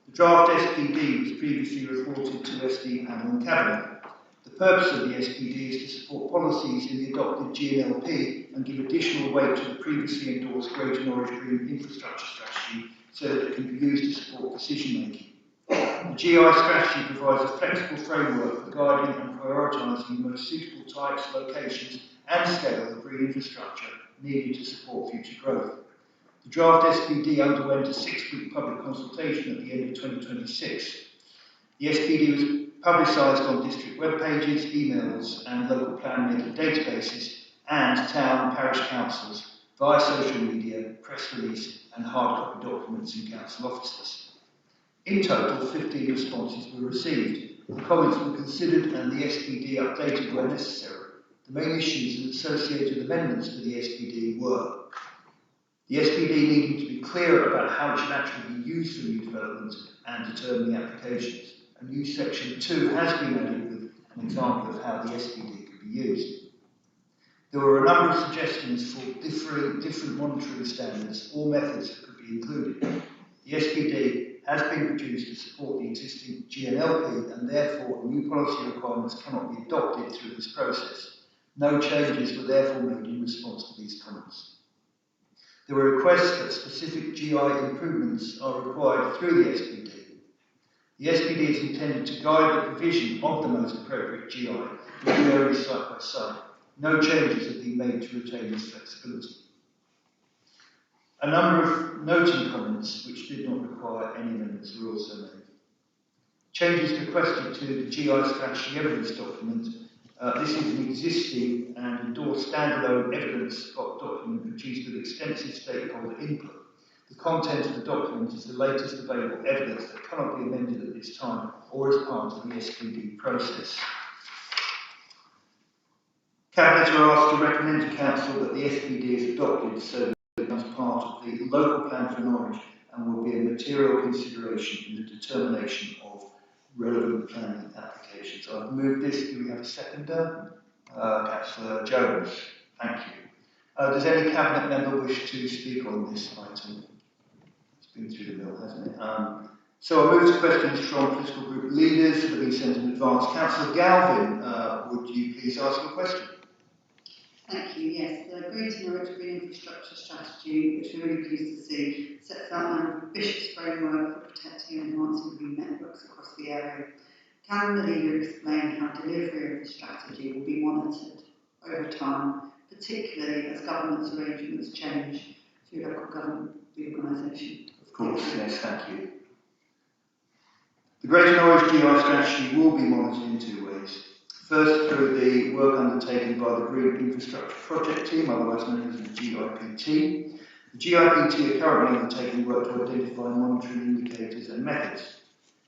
The draft SPD was previously reported to SD Panel and Cabinet. The purpose of the SPD is to support policies in the adopted GNLP and give additional weight to the previously endorsed Greater Norwich Green Infrastructure Strategy so that it can be used to support decision making. The GI strategy provides a flexible framework for guiding and prioritising the most suitable types, locations and scale of green infrastructure needed to support future growth. The draft SPD underwent a 6-week public consultation at the end of 2026. The SPD was publicised on district web pages, emails and local plan making databases and town and parish councils via social media, press release and hard copy documents in council offices. In total, 15 responses were received. The comments were considered and the SPD updated where necessary. The main issues and associated amendments to the SPD were the SPD needing to be clear about how it should actually be used for new development and determining applications. A new section 2 has been added with an example of how the SPD could be used. There were a number of suggestions for different monitoring standards or methods that could be included. The SPD has been produced to support the existing GNLP and therefore new policy requirements cannot be adopted through this process. No changes were therefore made in response to these comments. There were requests that specific GI improvements are required through the SPD. The SPD is intended to guide the provision of the most appropriate GI, which varies site by site. No changes have been made to retain this flexibility. A number of noting comments which did not require any amendments were also made. Changes requested to the GI strategy evidence document. This is an existing and endorsed standalone evidence document produced with extensive stakeholder input. The content of the document is the latest available evidence that cannot be amended at this time or as part of the SPD process. Cabinet are asked to recommend to Council that the SPD is adopted so that it becomes part of the local plan for Norwich and will be a material consideration in the determination of relevant planning applications. I've moved this. Do we have a seconder? Councillor Jones. Thank you. Does any Cabinet member wish to speak on this item? It's been through the bill, hasn't it? So I'll move to questions from political group leaders that have been sent in advance. Councillor Galvin, would you please ask a question? Thank you. Yes, the Greater Norwich Green Infrastructure Strategy, which we're really pleased to see, sets out an ambitious framework for protecting and enhancing green networks across the area. Can the leader explain how delivery of the strategy will be monitored over time, particularly as government's arrangements change through local government reorganisation? Of course, yes, thank you. The Greater Norwich GI strategy will be monitored in 2 ways. First, through the work undertaken by the Green Infrastructure Project Team, otherwise known as the GIPT. The GIPT are currently undertaking work to identify monitoring indicators and methods.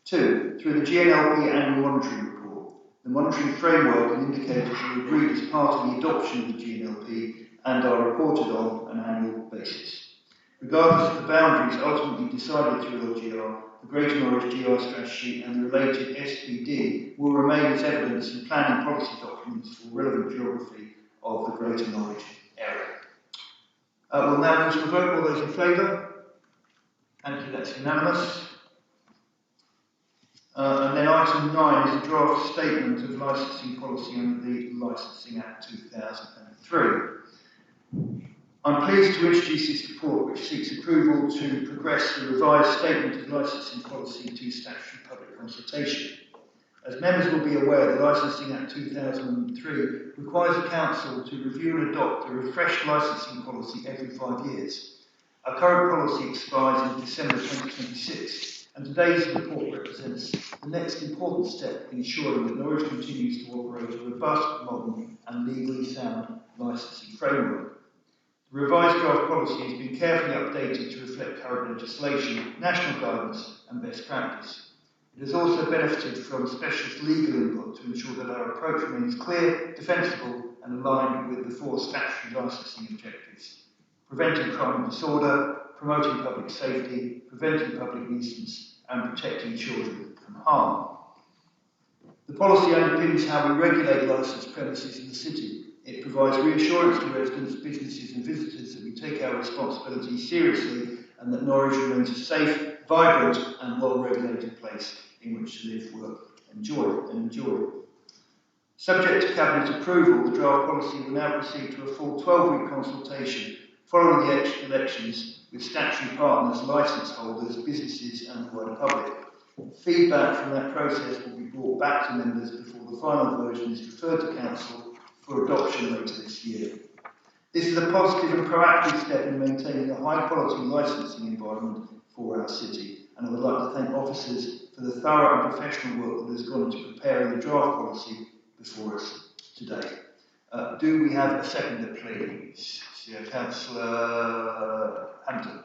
2, through the GNLP annual monitoring report. The monitoring framework and indicators are agreed as part of the adoption of the GNLP and are reported on an annual basis. Regardless of the boundaries ultimately decided through LGR, the Greater Norwich GI strategy and the related SPD will remain as evidence and planning policy documents for relevant geography of the Greater Norwich area. We'll now move to a vote. All those in favour? Thank you, that's unanimous. And then item 9 is a draft statement of licensing policy under the Licensing Act 2003. I'm pleased to introduce this report, which seeks approval to progress the revised statement of licensing policy to statutory public consultation. As members will be aware, the Licensing Act 2003 requires the Council to review and adopt a refreshed licensing policy every 5 years. Our current policy expires in December 2026, and today's report represents the next important step in ensuring that Norwich continues to operate a robust, modern and legally sound licensing framework. The revised draft policy has been carefully updated to reflect current legislation, national guidance and best practice. It has also benefited from specialist legal input to ensure that our approach remains clear, defensible and aligned with the 4 statutory licensing objectives: preventing crime and disorder, promoting public safety, preventing public nuisance and protecting children from harm. The policy underpins how we regulate licensed premises in the city. It provides reassurance to residents, businesses and visitors that we take our responsibility seriously and that Norwich remains a safe, vibrant and well-regulated place in which to live, work and enjoy. Subject to Cabinet approval, the draft policy will now proceed to a full 12-week consultation following the elections with statutory partners, licence holders, businesses and the wider public. Feedback from that process will be brought back to members before the final version is referred to Council for adoption later this year. This is a positive and proactive step in maintaining a high-quality licensing environment for our city, and I would like to thank officers for the thorough and professional work that has gone into preparing the draft policy before us today. Do we have a seconder, please? Councillor Hampton.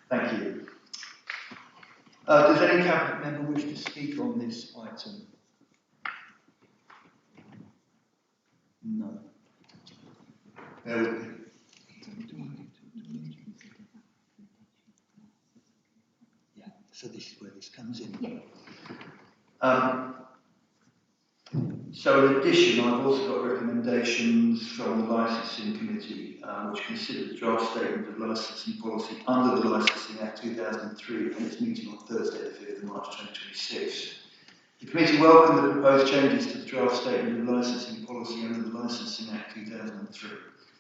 Thank you. Does any Cabinet member wish to speak on this item? No. Bear with me. Yeah, so this is where this comes in. Yeah. So in addition, I've also got recommendations from the Licensing Committee, which considered the draft statement of licensing policy under the Licensing Act 2003 and its meeting on Thursday, the 5th of March 2026. The committee welcomed the proposed changes to the draft statement of licensing policy under the Licensing Act 2003.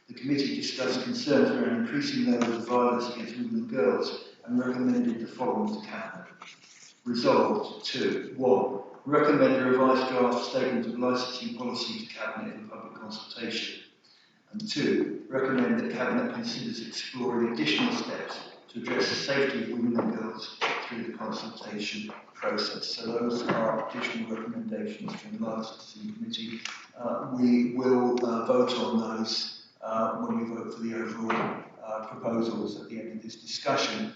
The committee discussed concerns around increasing levels of violence against women and girls and recommended the following to Cabinet. Resolved to 1. Recommend a revised draft statement of licensing policy to Cabinet for public consultation. And 2. Recommend that Cabinet considers exploring additional steps to address the safety of women and girls through the consultation process. So those are additional recommendations from the Licensing Committee. We will vote on those when we vote for the overall proposals at the end of this discussion.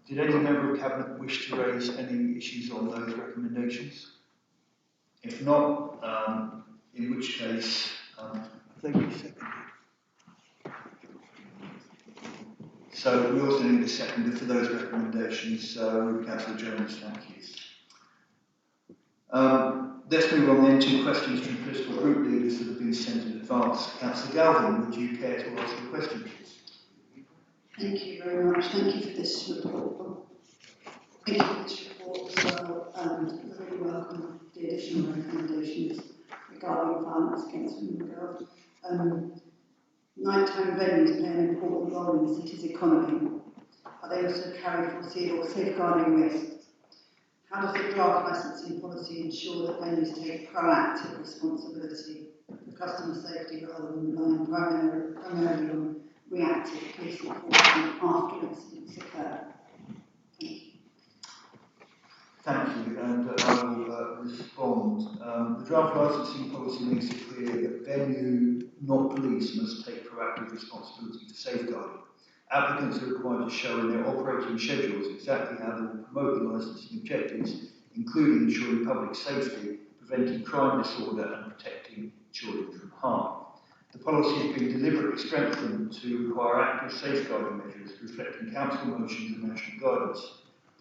Did any member of Cabinet wish to raise any issues on those recommendations? If not, in which case, thank you, seconded. So we also need a seconder for those recommendations. So Councillor Jones, thank you. Let's move on then to questions from political group leaders that have been sent in advance. Councillor Galvin, would you care to ask a question, please? Thank you very much. Thank you for this report. Thank you for this report as well, and I really welcome the additional recommendations regarding violence against women and girls. Nighttime venues play an important role in the city's economy, but they also carry foreseeable safeguarding risks. How does the draft licensing policy ensure that venues take proactive responsibility for customer safety rather than relying primarily on reactive police enforcement after incidents occur? Thank you. Thank you, and I will respond. The draft licensing policy makes it clear that venue, not police, must take proactive responsibility for safeguarding. Applicants are required to show in their operating schedules exactly how they will promote the licensing objectives, including ensuring public safety, preventing crime, disorder and protecting children from harm. The policy has been deliberately strengthened to require active safeguarding measures reflecting council motions and national guidance.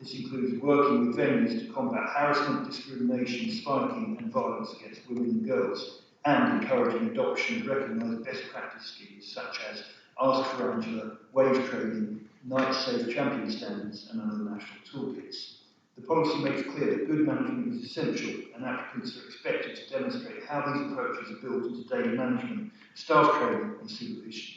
This includes working with venues to combat harassment, discrimination, spiking and violence against women and girls, and encouraging adoption of recognised best practice schemes such as Ask for Angela, wave training, night safe champion standards and other national toolkits. The policy makes clear that good management is essential and applicants are expected to demonstrate how these approaches are built into daily management, staff training and supervision.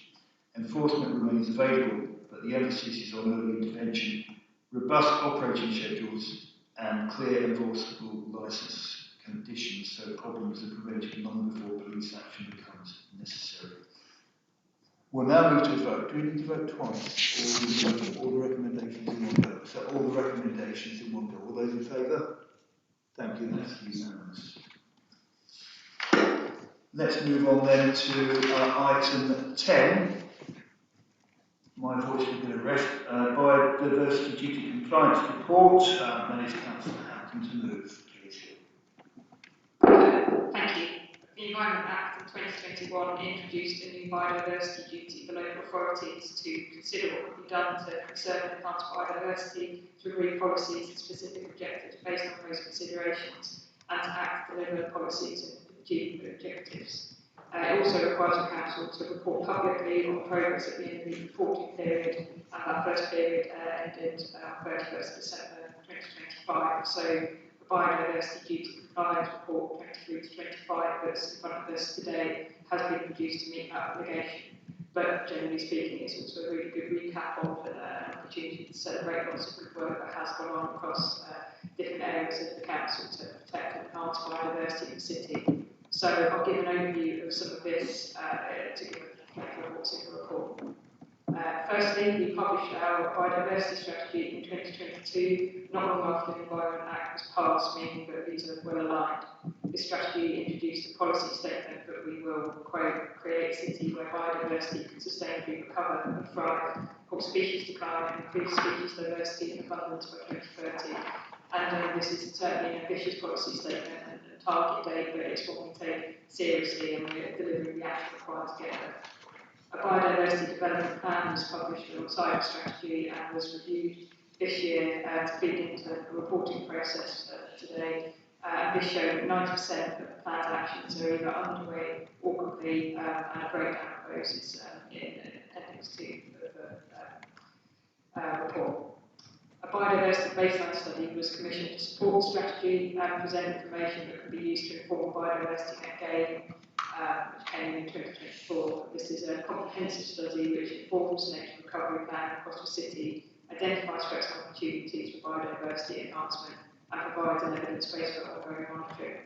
Enforcement remains available, but the emphasis is on early intervention, robust operating schedules and clear enforceable licence conditions so problems are prevented long before police action becomes necessary. We'll now move to a vote. Do we need to vote twice, or do we vote all the recommendations in one go? So all the recommendations in one go. All those in favour? Thank you, that's unanimous. Let's move on then to item 10, my voice will get a rest. Biodiversity duty compliance report, that is Councillor Hampton to move, please. Thank you. The Environment Act of 2021 introduced a new biodiversity duty for local authorities to consider what could be done to conserve and enhance biodiversity, to agree policies and specific objectives based on those considerations, and to act to deliver policies and achieve objectives. It also requires the Council to report publicly on progress at the end of the reporting period, and that first period ended 31st December 2025. So the biodiversity duty compliance report 23 to 25 that's in front of us today has been produced to meet that obligation. But generally speaking, it's also a really good recap of an opportunity to celebrate lots of good work that has gone on across different areas of the Council to protect and enhance biodiversity in the city. So I'll give an overview of some of this to give a flavour of what's in the report. Firstly, we published our biodiversity strategy in 2022, not long after the Environment Act was passed, meaning that these are well aligned. This strategy introduced a policy statement that we will, quote, create a city where biodiversity can sustainably recover and thrive, halt species decline and increase species diversity and abundance by 2030. And this is certainly an ambitious policy statement and a target date, but it's one we take seriously and we're delivering the action required to get there. A biodiversity development plan was published alongside the strategy and was reviewed this year to feed into the reporting process today. This showed that 90% of the plan's actions are either underway or complete, and a breakdown of those is in Appendix 2 of the report. A biodiversity baseline study was commissioned to support the strategy and present information that can be used to inform biodiversity net gain, which came in 2024. This is a comprehensive study which informs the nature recovery plan across the city, identifies threats and opportunities for biodiversity enhancement, and provides an evidence base for ongoing monitoring.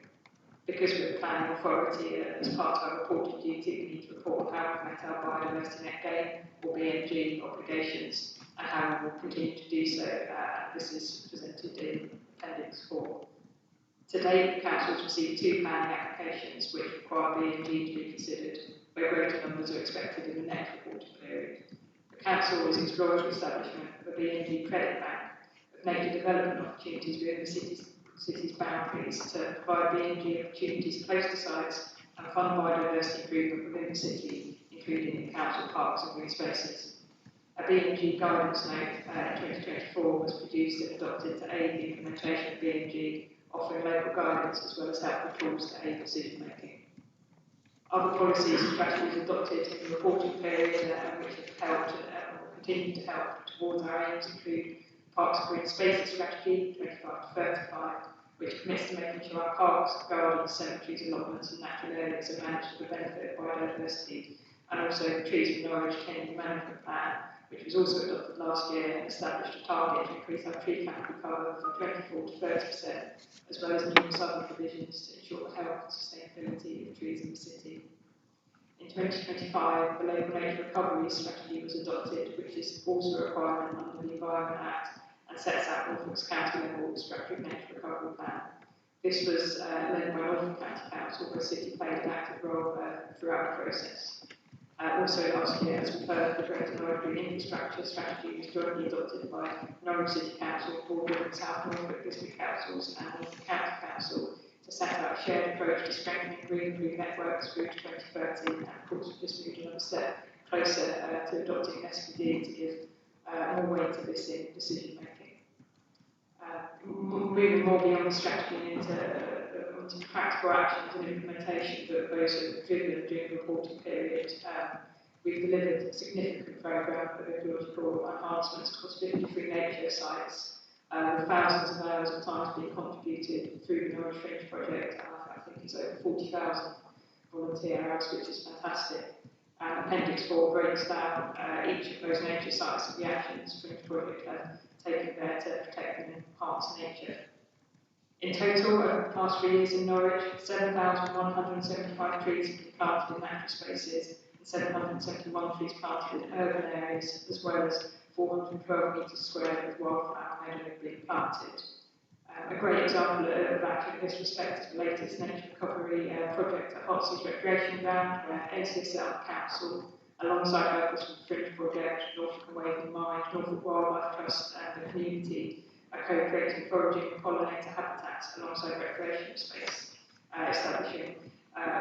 Because we're a planning authority, as part of our reporting duty, we need to report how we've met our biodiversity net gain or BNG obligations and how we will continue to do so. This is presented in Appendix 4. To date, the Council has received 2 planning applications which require BNG to be considered, where greater numbers are expected in the next reporting period. The Council is exploring the establishment of a BNG credit bank of nature development opportunities within the city's boundaries to provide BNG opportunities close to sites and fund biodiversity improvement within the city, including in council parks and green spaces. A BNG guidance note in 2024 was produced and adopted to aid the implementation of BNG, offering local guidance as well as helpful tools to aid decision making. Other policies and strategies adopted in the reporting period which have helped and will continue to help towards our aims include Parks and Green Spaces Strategy 25 to 35, which commits to making sure our parks, gardens, cemeteries, allotments and natural areas are managed for the benefit of biodiversity, and also the Trees for Norwich 10-year management plan, which was also adopted last year and established a target to increase our tree canopy cover from 24 to 30%, as well as numerous other provisions to ensure the health and sustainability of trees in the city. In 2025, the Local Nature Recovery Strategy was adopted, which is also a requirement under the Environment Act and sets out Norfolk's county level structured nature recovery plan. This was led by Norfolk County Council, where the city played an active role throughout the process. Also last year, as we've heard, the Greater Norwich Green Infrastructure Strategy was jointly adopted by Norwich City Council, Border and South Norfolk District Councils and Norfolk County Council to set out a shared approach to strengthening green networks through to 2030, and of course we've just moved another step closer to adopting SPD to give more weight to this in decision making. Moving more beyond the strategy and into practical actions and implementation that those have driven during the reporting period, we've delivered a significant programme of ecological enhancements across 53 nature sites, with thousands of hours of time being contributed through the Norwich Fringe project. I think it's over 40,000 volunteer hours, which is fantastic. Appendix 4 breaks down each of those nature sites and the actions Fringe project have taken there to protect and enhance nature. In total, over the past 3 years in Norwich, 7,175 trees have been planted in natural spaces and 771 trees planted in urban areas, as well as 412 metres squared of wildflower meadow being planted. A great example of that in this respect is the latest nature recovery project at Hotseas Recreation Ground, where ACSL Council, alongside others from the Fringe Project, Norfolk and Waving Mind, Norfolk Wildlife Trust and the community are co-creating foraging and pollinator habitats alongside recreation space, establishing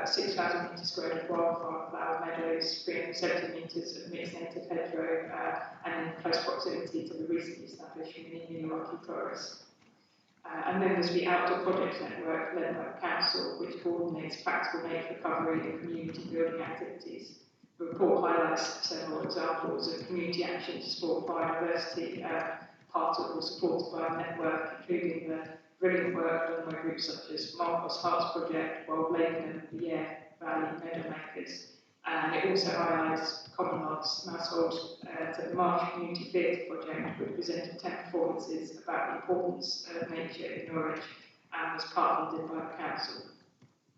6,000 metres squared of wildflower meadows, 370 metres of mixed native hedgerow, and in close proximity to the recently established mini Rocky Forest. And then there's the Outdoor Projects Network led by the Council, which coordinates practical nature recovery and community building activities. The report highlights several examples of community action to support biodiversity, part of or supported by the network, including the brilliant work done by groups such as Marcos Hearts Project, Wild Lakeland, the Yare Valley Meadowmakers. And it also highlights Common Lots, Massholes, to the Marsh Community Theatre Project, which presented 10 performances about the importance of nature in Norwich and was partly done by the Council.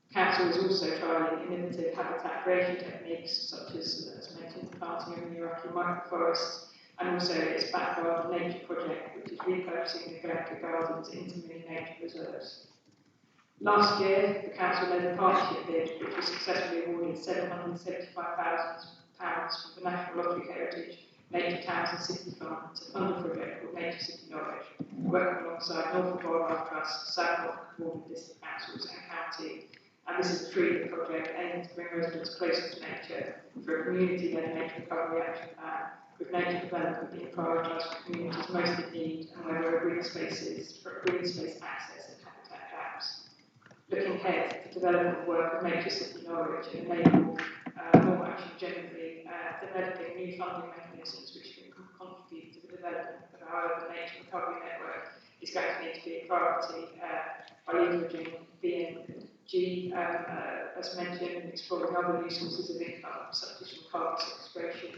The Council is also trialling innovative habitat creation techniques, such as mentioned, the planting of Iraqi microforests, and also its Backyard Nature Project, which is repurposing neglected gardens into mini nature reserves. Last year, the Council led a partnership bid which was successfully awarded £775,000 from the National Lottery Heritage Nature Towns and City Fund to fund a project called Nature City Norwich, working alongside Norfolk Wildlife Trust, South Norfolk Northern District Councils and County. And this is a 3-year project aiming to bring residents closer to nature for a community-led nature recovery action plan, with nature development being prioritised for communities most in need and where there are green spaces for green space access and habitat gaps. Looking ahead, the development work of Nature City Norwich and enable more action generally, developing new funding mechanisms which can contribute to the development of our urban nature recovery network is going to need to be a priority by leveraging BNG, as mentioned, and exploring other new sources of income, such as from carbon sequestration,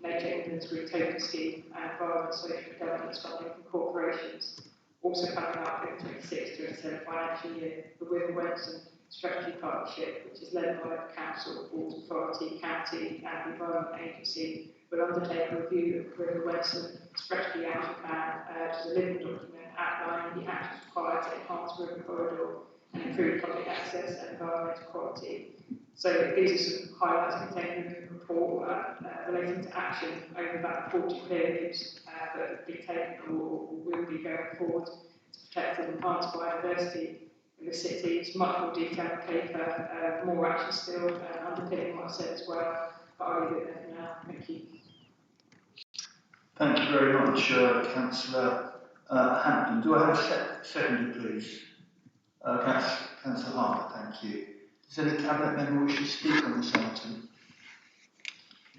Nature England's Green Token Scheme, and environment, social and governance funding from corporations. Also coming up in the 26-27 financial year, the River Wensum Strategy Partnership, which is led by the Council, Port Authority, County and the Environment Agency, will undertake a review of the River Wensum Strategy Action Plan, which is a living document outlining the actions required to enhance the river corridor and improve public access and environmental quality. So these are some highlights contained in the report relating to action over that reporting period that have been taken or will be going forward to protect and enhance biodiversity in the city. It's much more detailed paper, more action still, underpinning what I said as well, but I'll leave it there for now. Thank you. Thank you very much, Councillor Hampton. Do I have a seconder, please? Councillor Harper, thank you. Does any Cabinet member wish to speak on this item?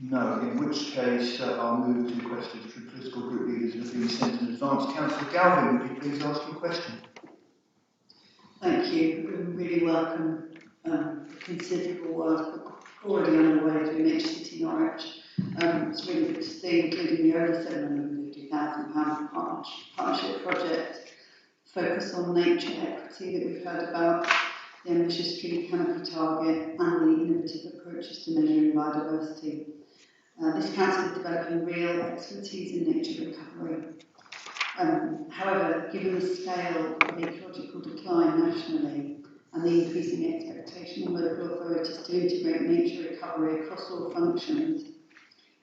No, in which case I'll move to questions from political group leaders that have been sent in advance. Councillor Galvin, would you please ask your question? Thank you. We really welcome considerable work already underway through Nature City Norwich. It's really good to see, including the over £750,000 partnership project, focus on nature equity that we've heard about, the ambitious tree canopy target, and the innovative approaches to measuring biodiversity. This council is developing real expertise in nature recovery. However, given the scale of ecological decline nationally and the increasing expectation of local authorities to integrate nature recovery across all functions,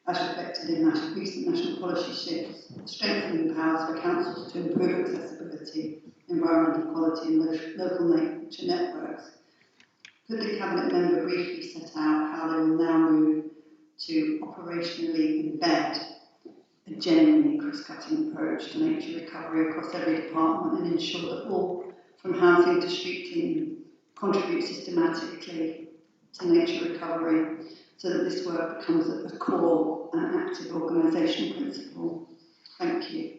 as reflected in recent national policy shifts, strengthening powers for councils to improve accessibility, environmental quality and local nature networks. Could the Cabinet member briefly set out how they will now move to operationally embed a genuinely cross-cutting approach to nature recovery across every department and ensure that all, from housing to street cleaning, contribute systematically to nature recovery so that this work becomes a core and active organisational principle? Thank you.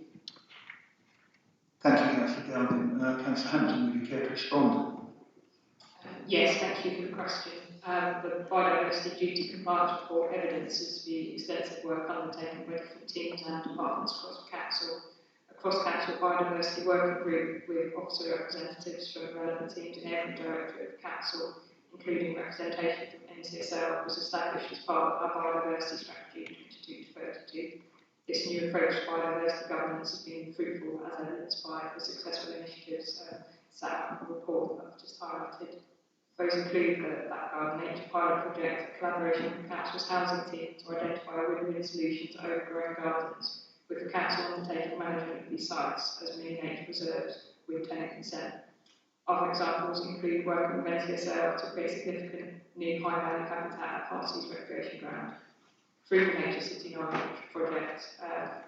Thank you, Councillor Galvin. Councillor Hampton, would you care to respond? Yes, thank you for the question. The Biodiversity Duty Compliance Report evidences the extensive work undertaken by different teams and departments across Council Biodiversity Working Group with officer representatives from relevant teams in every directorate of Council, including representation from NCSL, was established as part of our Biodiversity Strategy 22-32. This new approach to biodiversity governance has been fruitful, as evidenced by the successful initiatives set out in the report that I've just highlighted. Those include the Back Garden Nature Pilot Project, a collaboration with the Council's housing team to identify a win-win solution to overgrown gardens, with the Council undertaking management of these sites as mini nature reserves with tenant consent. Other examples include working with NCSL to create significant new high-value habitat at Parsees Recreation Ground. Through the Nature City Norwich project,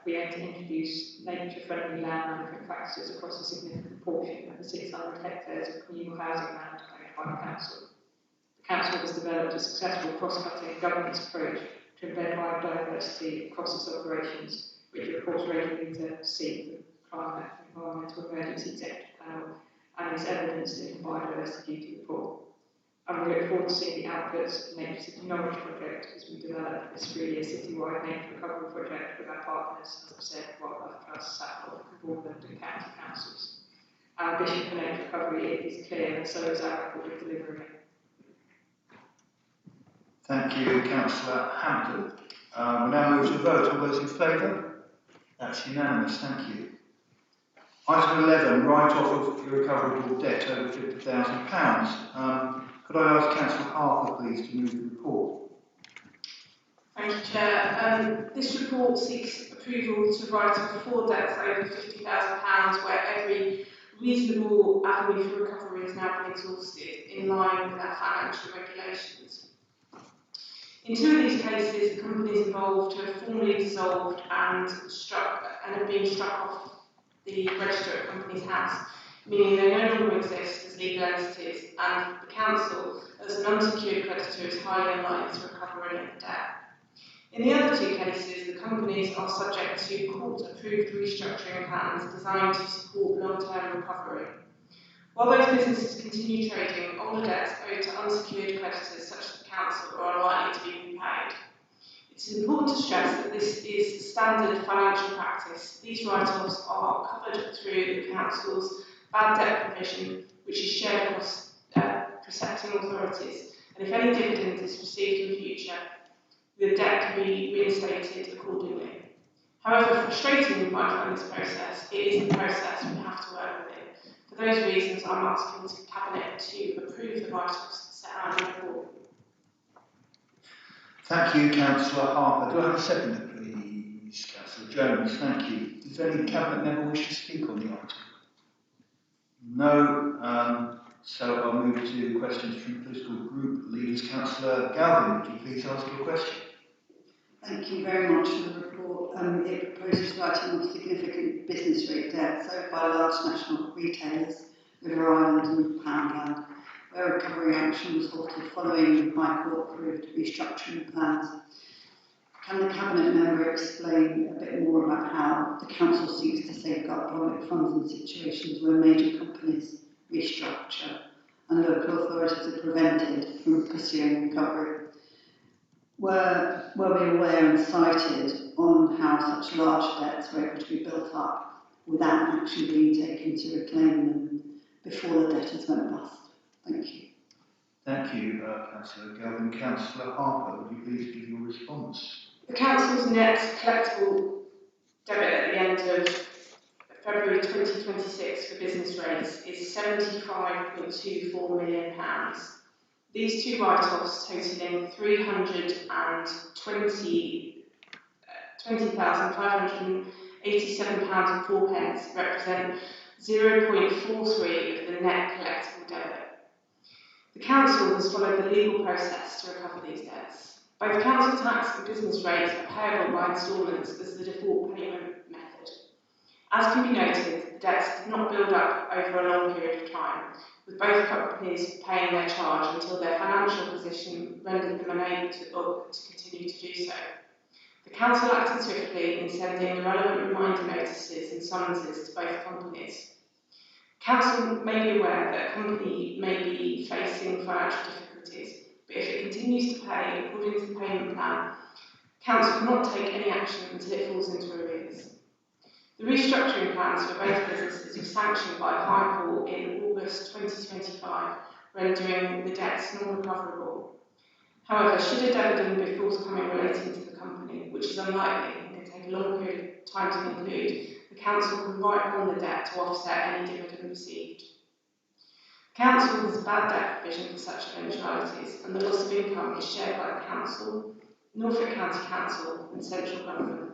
we aim to introduce nature-friendly land management practices across a significant portion of the 600 hectares of communal housing land owned by the Council. The Council has developed a successful cross-cutting governance approach to embed biodiversity across its operations, which it reports regularly to SEEK, the Climate and Environmental Emergency Executive Panel, and is evidenced in the Biodiversity Duty report. And we look forward to seeing the outputs of the Nature City Norwich project as we develop this 3-year citywide nature recovery project with our partners, as I've said, Wildlife Trust, Suffolk, Broadland and county councils. Our ambition for nature recovery is clear, and so is our record of delivering it. Thank you, Councillor Hampton. We now move to a vote. All those in favour? That's unanimous. Thank you. Item 11, write-off of irrecoverable debt over £50,000. Could I ask Councillor Harper, please, to move the report? Thank you, Chair. This report seeks approval to write off 4 debts over £50,000 where every reasonable avenue for recovery has now been exhausted in line with our financial regulations. In 2 of these cases, the companies involved have formally dissolved and have been struck off the register at Companies House, meaning they no longer exist as legal entities, and the Council, as an unsecured creditor, is highly unlikely to recover any of the debt. In the other 2 cases, the companies are subject to court-approved restructuring plans designed to support long-term recovery. While those businesses continue trading, older debts owed to unsecured creditors such as the Council are unlikely to be repaid. It's important to stress that this is standard financial practice. These write-offs are covered through the Council's bad debt provision, which is shared across precepting authorities, and if any dividend is received in the future, the debt can be reinstated accordingly. However frustrating we might find this process, it is the process we have to work with it. For those reasons, I'm asking the Cabinet to approve the write-offs set out in the report. Thank you, Councillor Harper. Do I have a seconder, please? Councillor Jones, thank you. Does any Cabinet member wish to speak on the item? No. So I'll move to questions from political group leaders. Councillor Galvin, would you please ask your question? Thank you very much for the report. It proposes writing off significant business rate debt owed by large national retailers, River Island and Poundland, where recovery action was halted following High Court approved restructuring plans. Can the Cabinet member explain a bit more about how the Council seeks to safeguard public funds in situations where major companies restructure and local authorities are prevented from pursuing recovery? Were we aware and cited on how such large debts were able to be built up without action being taken to reclaim them before the debtors went bust? Thank you. Thank you, Councillor Galvin. Councillor Harper, would you please give your response? The Council's net collectible debit at the end of February 2026 for business rates is £75.24 million. These 2 write-offs totalling £20,587.04 represent 0.43 of the net collectible debit. The Council has followed the legal process to recover these debts. Both council tax and business rates are payable by instalments as the default payment method. As can be noted, the debts did not build up over a long period of time, with both companies paying their charge until their financial position rendered them unable to continue to do so. The Council acted swiftly in sending the relevant reminder notices and summonses to both companies. Council may be aware that a company may be facing financial difficulties, but if it continues to pay according to the payment plan, Council cannot take any action until it falls into arrears. The restructuring plans for both businesses were sanctioned by the High Court in August 2025, rendering the debts non-recoverable. However, should a dividend be forthcoming relating to the company, which is unlikely and can take a long period of time to conclude, the Council can write on the debt to offset any dividend received. Council has a bad debt provision for such eventualities, and the loss of income is shared by the Council, Norfolk County Council and Central Government.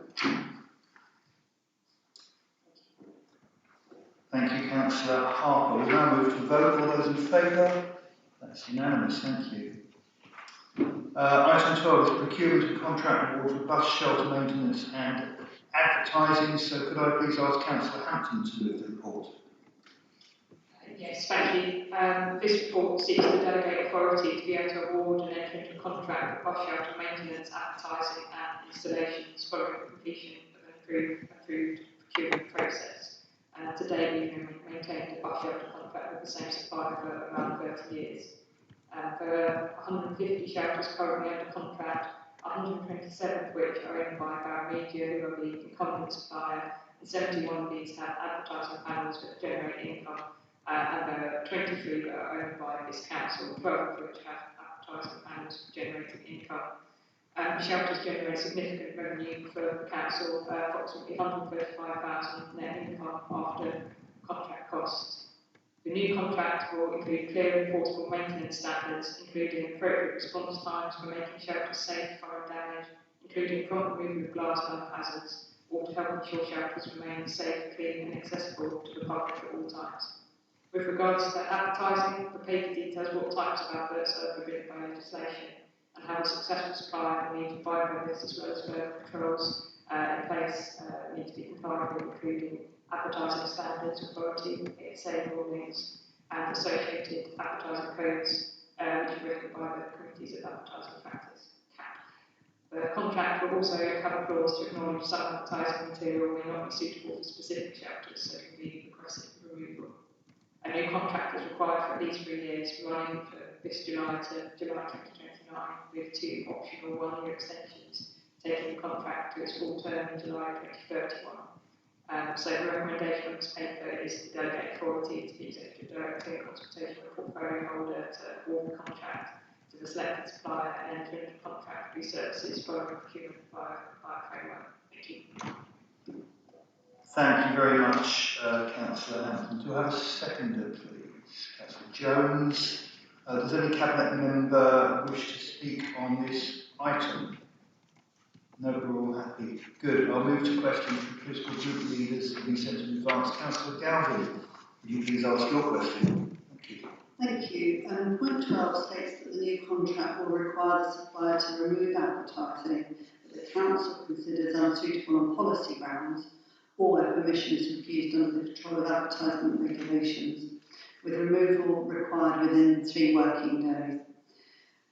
Thank you, Councillor Harper. We'll now move to the vote. All those in favour? That's unanimous, thank you. Item 12 is procurement and contract award for bus shelter maintenance and advertising. So could I please ask Councillor Hampton to move the report? Yes, thank you. This report seeks to delegate authority to be able to award and enter into a contract for bus shelter maintenance, advertising and installations following completion of an approved procurement process. To date, we've maintained a bus shelter contract with the same supplier for around 30 years. There are 150 shelters currently under contract, 127 of which are owned by Barra Media, who are the incumbent supplier, and 71 of these have advertising panels that generate income, and there are 23 that are owned by this council, 12 of which have advertising panels generating income. Shelters generate significant revenue for the council, approximately 135,000 net income after contract costs. The new contract will include clear and enforceable maintenance standards, including appropriate response times for making shelters safe from damage, including prompt removal of glass and other hazards, or to help ensure shelters remain safe, clean and accessible to the public at all times. With regards to advertising, the paper details what types of adverts are forbidden by legislation and how a successful supplier will need to abide by this, as well as further controls in place need to be complied with, including advertising standards, authority, ASA rulings, and associated advertising codes, which are written by the Committees of Advertising Factors. The contract will also have a clause to acknowledge some advertising material may not be suitable for specific shelters, so it can be requested for removal. A new contract is required for at least 3 years, running for this July to July 2029, with 2 optional 1-year extensions, taking the contract to its full term in July 2031. So the recommendation on this paper is to delegate authority to the Executive Director in consultation with the portfolio holder to award the contract to the selected supplier and enter into contract for services following procurement via framework. Thank you. Thank you very much, Councillor Hampton. Do I have a seconder, please? Councillor Jones. Does any Cabinet member wish to speak on this item? No, we're all happy. Good. I'll move to questions from political group leaders to be sent in advance. Councillor Galvin, would you please ask your question? Thank you. Thank you. Point 12 states that the new contract will require the supplier to remove advertising that the Council considers unsuitable on policy grounds or where permission is refused under the Control of Advertisement regulations, with removal required within 3 working days.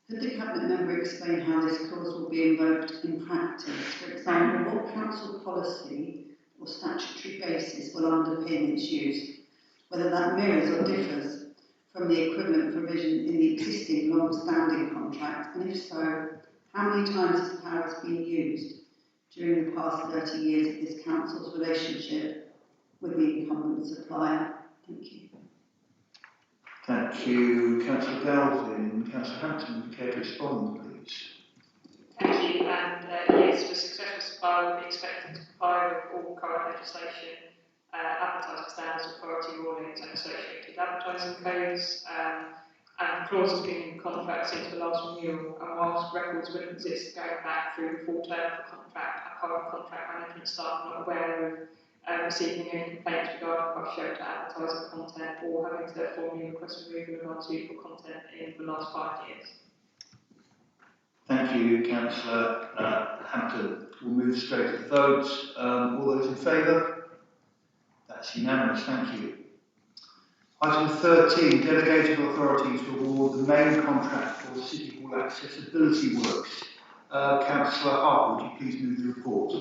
Could the Cabinet member explain how this clause will be invoked in practice? For example, what council policy or statutory basis will underpin its use? Whether that mirrors or differs from the equivalent provision in the existing long-standing contract, and if so, how many times this power has been used during the past 30 years of this council's relationship with the incumbent supplier? Thank you. Thank you, Councillor Galvin. Councillor Hampton, would you care to respond, please? Thank you. And yes, the successful supplier will be expected to comply with all current legislation, advertising standards, authority rulings, and associated advertising codes. And clauses being in the contract since the last renewal, and whilst records will exist going back through the full term of the contract, our current contract management staff are not aware of receiving any complaints regarding bus shelter advertising content or having to formally request removal of unsuitable content in the last 5 years. Thank you, Councillor Hampton. We'll move straight to the vote. All those in favour? That's unanimous, thank you. Item 13, delegated authority to award the main contract for City Hall accessibility works. Councillor Harper, would you please move the report?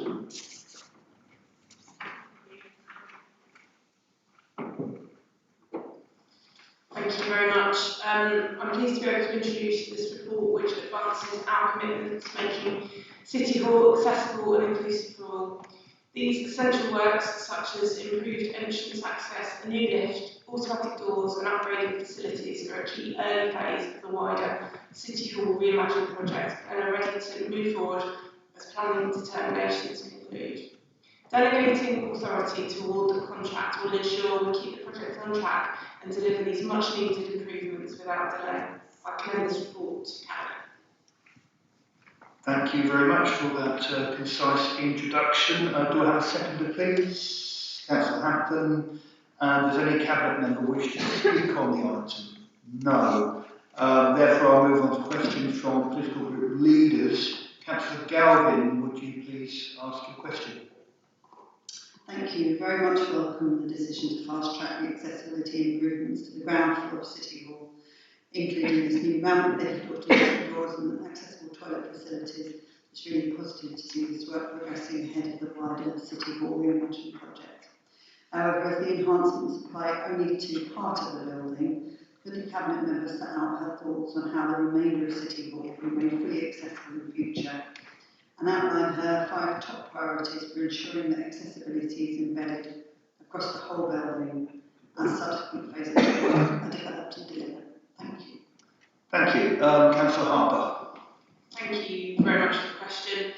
Thank you very much. I'm pleased to be able to introduce this report, which advances our commitment to making City Hall accessible and inclusive for all. These essential works, such as improved entrance access, a new lift, automatic doors and upgraded facilities, are a key early phase of the wider City Hall Reimagined project and are ready to move forward as planning determinations conclude. Delegating authority to award the contract will ensure we keep the project on track and deliver these much needed improvements without delay. I commend this report to Cabinet. Thank you very much for that concise introduction. Do I have a seconder, please? Councillor Hampton. Does any Cabinet member wish to speak on the item? No. Therefore, I'll move on to questions from political group leaders. Councillor Galvin, would you please ask your question? Thank you. Very much welcome the decision to fast track the accessibility improvements to the ground floor of City Hall, including this new ramp, lift, doors and accessible toilet facilities. It's really positive to see this work progressing ahead of the wider City Hall reimagining project. However, as the enhancements apply only to part of the building, could the Cabinet member set out her thoughts on how the remainder of City Hall can be made fully accessible in the future, and outline her 5 top priorities for ensuring that accessibility is embedded across the whole building as subsequent phases are developed and delivered. Thank you. Thank you. Councillor Harper. Thank you very much for the question.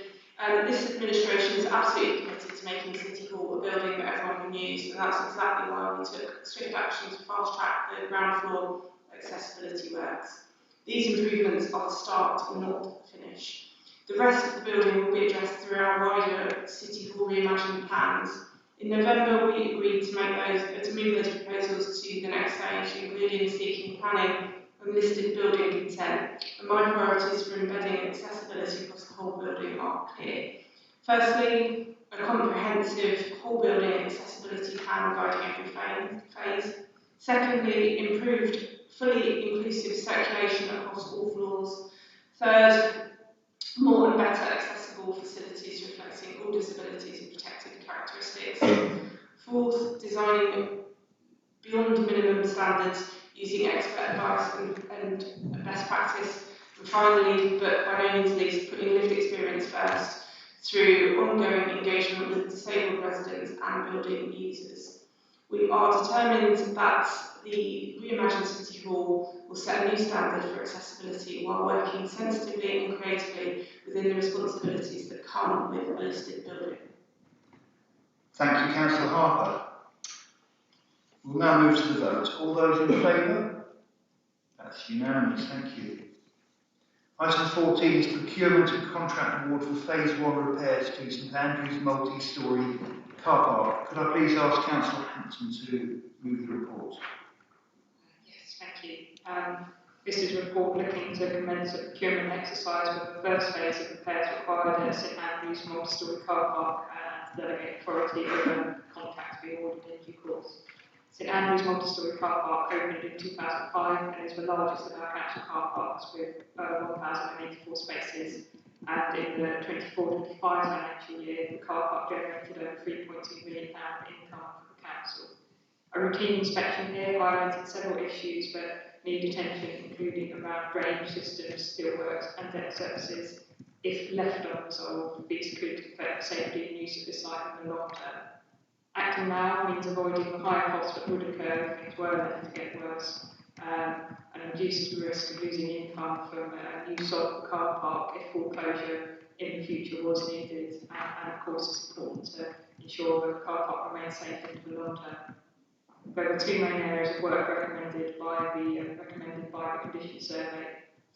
This administration is absolutely committed to making City Hall a building that everyone can use, and that's exactly why we took strict action to fast track the ground floor accessibility works. These improvements are the start and not the finish. The rest of the building will be addressed through our wider City Hall reimagining plans. In November, we agreed to move those proposals to the next stage, including seeking planning and listed building consent, and my priorities for embedding accessibility across the whole building are clear. Firstly, a comprehensive whole building accessibility plan guiding every phase. Secondly, improved, fully inclusive circulation across all floors. Third, more and better accessible facilities reflecting all disabilities and protected characteristics. Fourth, designing beyond minimum standards using expert advice and best practice. And finally, but by no means least, putting lived experience first through ongoing engagement with disabled residents and building users. We are determined that the reimagined City Hall will set a new standard for accessibility while working sensitively and creatively within the responsibilities that come with a listed building. Thank you, Councillor Harper. We'll now move to the vote. All those in favour? That's unanimous, thank you. Item 14 is procurement and contract award for Phase 1 repairs to St Andrew's multi-storey car park. Could I please ask Councillor Hampton to move the report? Yes, thank you. This is a report looking to commence a procurement exercise with the first phase of repairs required at St Andrew's multi-storey car park and delegate authority over contract to be awarded in due course. St Andrew's multi-storey car park opened in 2005 and is the largest of our council car parks with 1,084 spaces. And in the 24-25 financial year, the car park generated over £3.2 million income for the council. A routine inspection here highlighted several issues that need attention, including around drainage systems, steelworks and deck surfaces. If left unresolved, these could affect safety and use of the site in the long term. Acting now means avoiding the higher costs that would occur if things were left to get worse, and reduces the risk of losing income from use of the car park if full closure in the future was needed. And of course, it's important to ensure that the car park remains safe into the long term. There were 2 main areas of work recommended by the condition survey.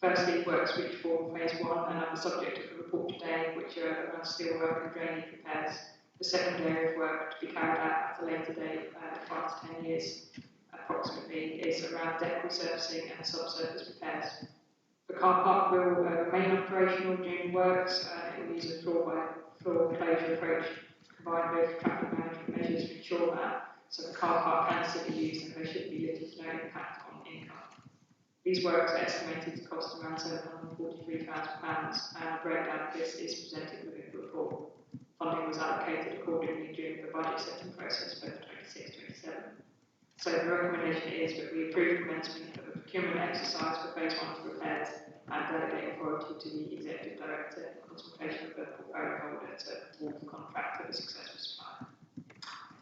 Firstly, works which form Phase 1 and are the subject of the report today, which are around steelwork and drainage repairs. The second area of work to be carried out at a later date, 5 to 10 years approximately, is around deck resurfacing and subsurface repairs. The car park will remain operational during works. It will use a floor closure approach combined with traffic management measures to ensure that. So the car park can still be used and there should be little to no impact on income. These works are estimated to cost around £743,000 and a breakdown of this is presented within the report. Funding was allocated accordingly during the budget setting process for 26-27. So the recommendation is that we approve commencement of a procurement exercise for Phase 1 repairs and delegate authority to the Executive Director in consultation with the portfolio holder to award the contract of a successful supply.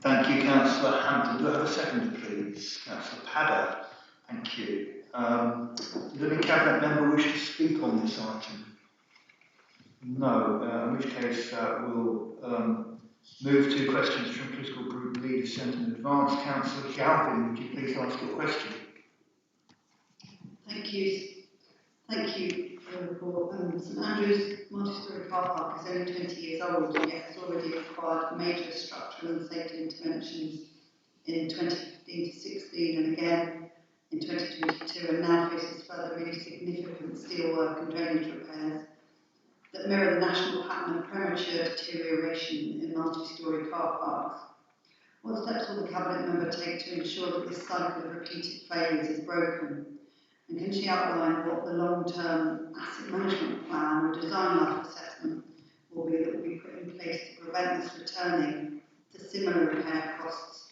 Thank you, Councillor Hampton. Do I have a second, please? Councillor Padder. Thank you. Did any Cabinet member wish to speak on this item? No, in which case we'll Move to questions from political group leaders sent in advance. Councillor Galvin, would you please ask your question? Thank you. Thank you for the report. St Andrews multi-storey car park is only 20 years old and yet has already required major structural and safety interventions in 2015 to 16 and again in 2022, and now faces further really significant steelwork and drainage repairs that mirror the national pattern of premature deterioration in multi-storey car parks. What steps will the Cabinet member take to ensure that this cycle of repeated failures is broken? And can she outline what the long-term asset management plan or design life assessment will be that will be put in place to prevent this returning to similar repair costs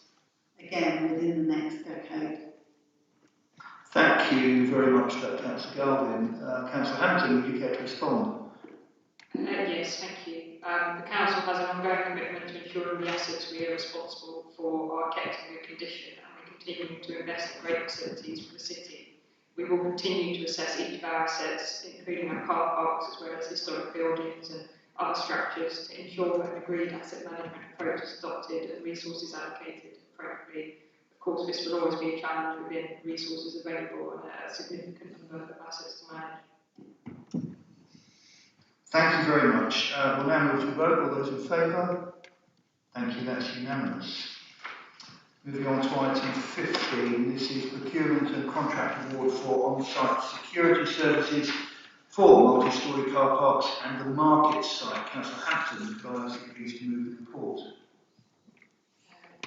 again within the next decade? Thank you very much for that, Councillor Galvin. Councillor Hampton, would you care to respond? Yes, thank you. The Council has an ongoing commitment to ensuring the assets we are responsible for are kept in good condition, and we continue to invest in great facilities for the city. We will continue to assess each of our assets, including our car parks as well as historic buildings and other structures, to ensure that an agreed asset management approach is adopted and resources allocated appropriately. Of course, this will always be a challenge within resources available and a significant number of assets to manage. Thank you very much. We'll now move to vote. All those in favour? Thank you, that's unanimous. Moving on to item 15, this is procurement and contract award for on-site security services for multi-storey car parks and the market site. Councillor Hampton, could I ask you please to move the report?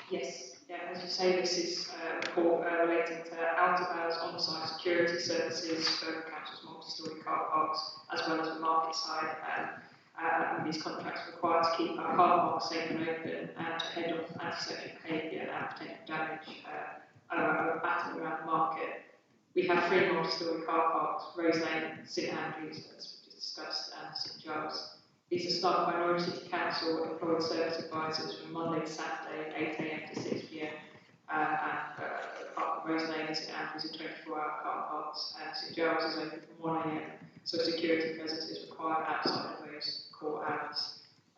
Yes, as you say, this is a report relating to out-of-hours on-site security services for the council's multi-storey car parks as well as the market side. And these contracts require to keep our car parks safe and open and to head off antisocial behaviour and potential damage at and around the market. We have 3 multi-storey car parks: Rose Lane, St Andrews, as we just discussed, and St Giles. These are staffed by Norwich City Council employed service advisors from Monday to Saturday, 8 AM to 6 PM. Apart from Rose Lane and St Andrews are 24-hour car parks, and St Giles is open from 1 AM, so security presence is required outside of those core hours.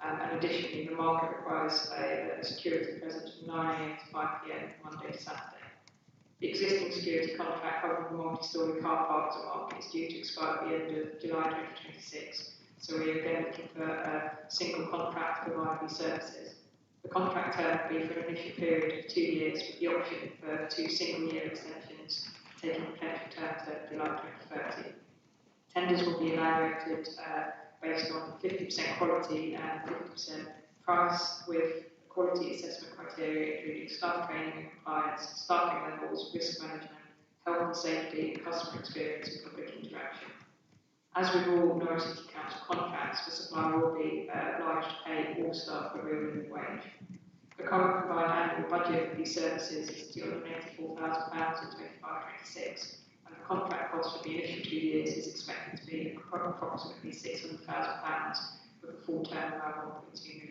And additionally, the market requires a security presence from 9 AM to 5 PM Monday to Saturday. The existing security contract covering the multi-storey car parks at market is due to expire at the end of July 2026. So we are again looking for a single contract to provide these services. The contract term will be for an initial period of 2 years with the option for 2 single-year extensions, taking the potential term to July 2030. Tenders will be evaluated based on 50% quality and 50% price, with quality assessment criteria including staff training and compliance, staffing levels, risk management, health and safety, customer experience and public interaction. As with all Norwich City Council contracts, the supplier will be obliged to pay all staff a real living wage. The current combined annual budget for these services is £284,000 in 25-26, and the contract cost for the initial 2 years is expected to be approximately £600,000, with a full term around £1.2 million.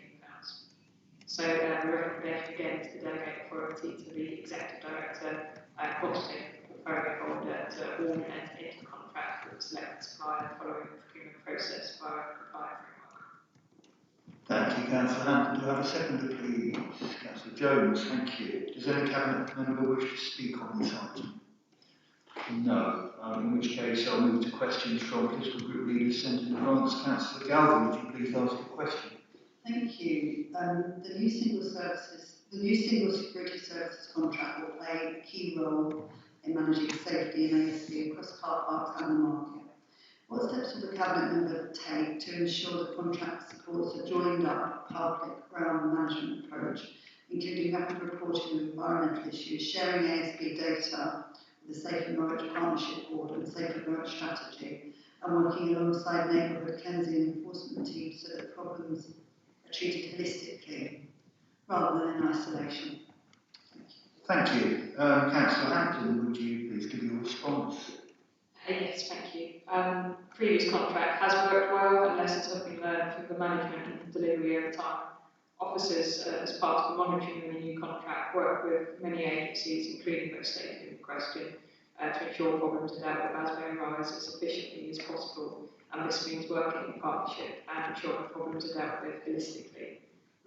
So the recommendation again is to delegate authority to the Executive Director and quantitative portfolio holder to all enter into contract with the selected supplier following the procurement process via a compliant framework. Thank you, Councillor Hampton. Do I have a seconder, please? Councillor Jones, thank you. Does any Cabinet member wish to speak on this item? No. In which case I'll move to questions from political group leaders sent in advance. Councillor Galvin, would you please ask a question? Thank you. The new single security services contract will play a key role in managing safety and ASB across car parks and the market. What steps will the Cabinet member take to ensure the contract supports a joined-up public ground management approach, including rapid reporting of environmental issues, sharing ASB data with the Safer Norwich Partnership Board and Safer Norwich Strategy, and working alongside neighbourhood cleansing and enforcement teams so that problems are treated holistically rather than in isolation? Thank you. Councillor Hampton, would you please give your response? Yes, thank you. Previous contract has worked well and lessons have been learned from the management and delivery over time. Officers, as part of monitoring the new contract, work with many agencies, including those stated in the question, to ensure problems are dealt with as they arise as efficiently as possible. And this means working in partnership and ensuring problems are dealt with holistically.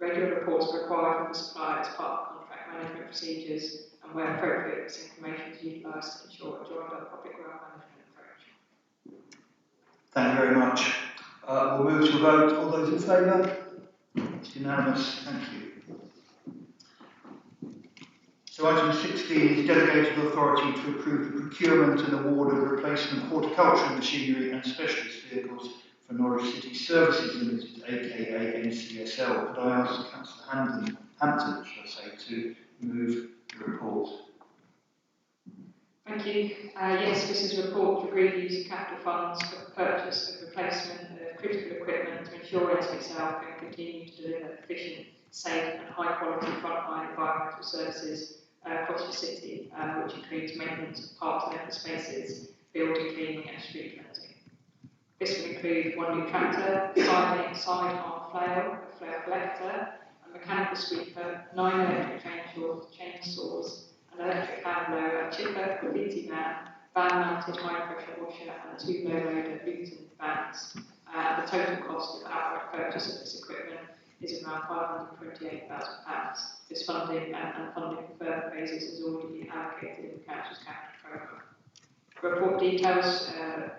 Regular reports are required from the supplier as part of contract management procedures, and where appropriate, this information is utilised to ensure a joined up public realm management approach. Thank you very much. We'll move to a vote. All those in favour? It's unanimous. Thank you. So item 16 is delegated authority to approve the procurement and award of replacement horticultural machinery and specialist vehicles for Norwich City Services Limited, aka NCSL. Could I ask Councillor Hampton, should I say, to move the report? Thank you. Yes, this is a report to agree the use of capital funds for the purchase of replacement of critical equipment to ensure NCSL can continue to deliver efficient, safe and high quality frontline environmental services across the city, which includes maintenance of parks and open spaces, building cleaning and street cleansing. This will include one new tractor, side arm flail, a flail collector, a mechanical sweeper, 9 electric chainsaws, an electric hand blower, a chipper, graffiti van mounted high pressure washer and 2 low loader Luton vans. The total cost of outright purchase of this equipment is around £528,000. This funding and funding for further phases has already been allocated in the Council's capital programme. Report details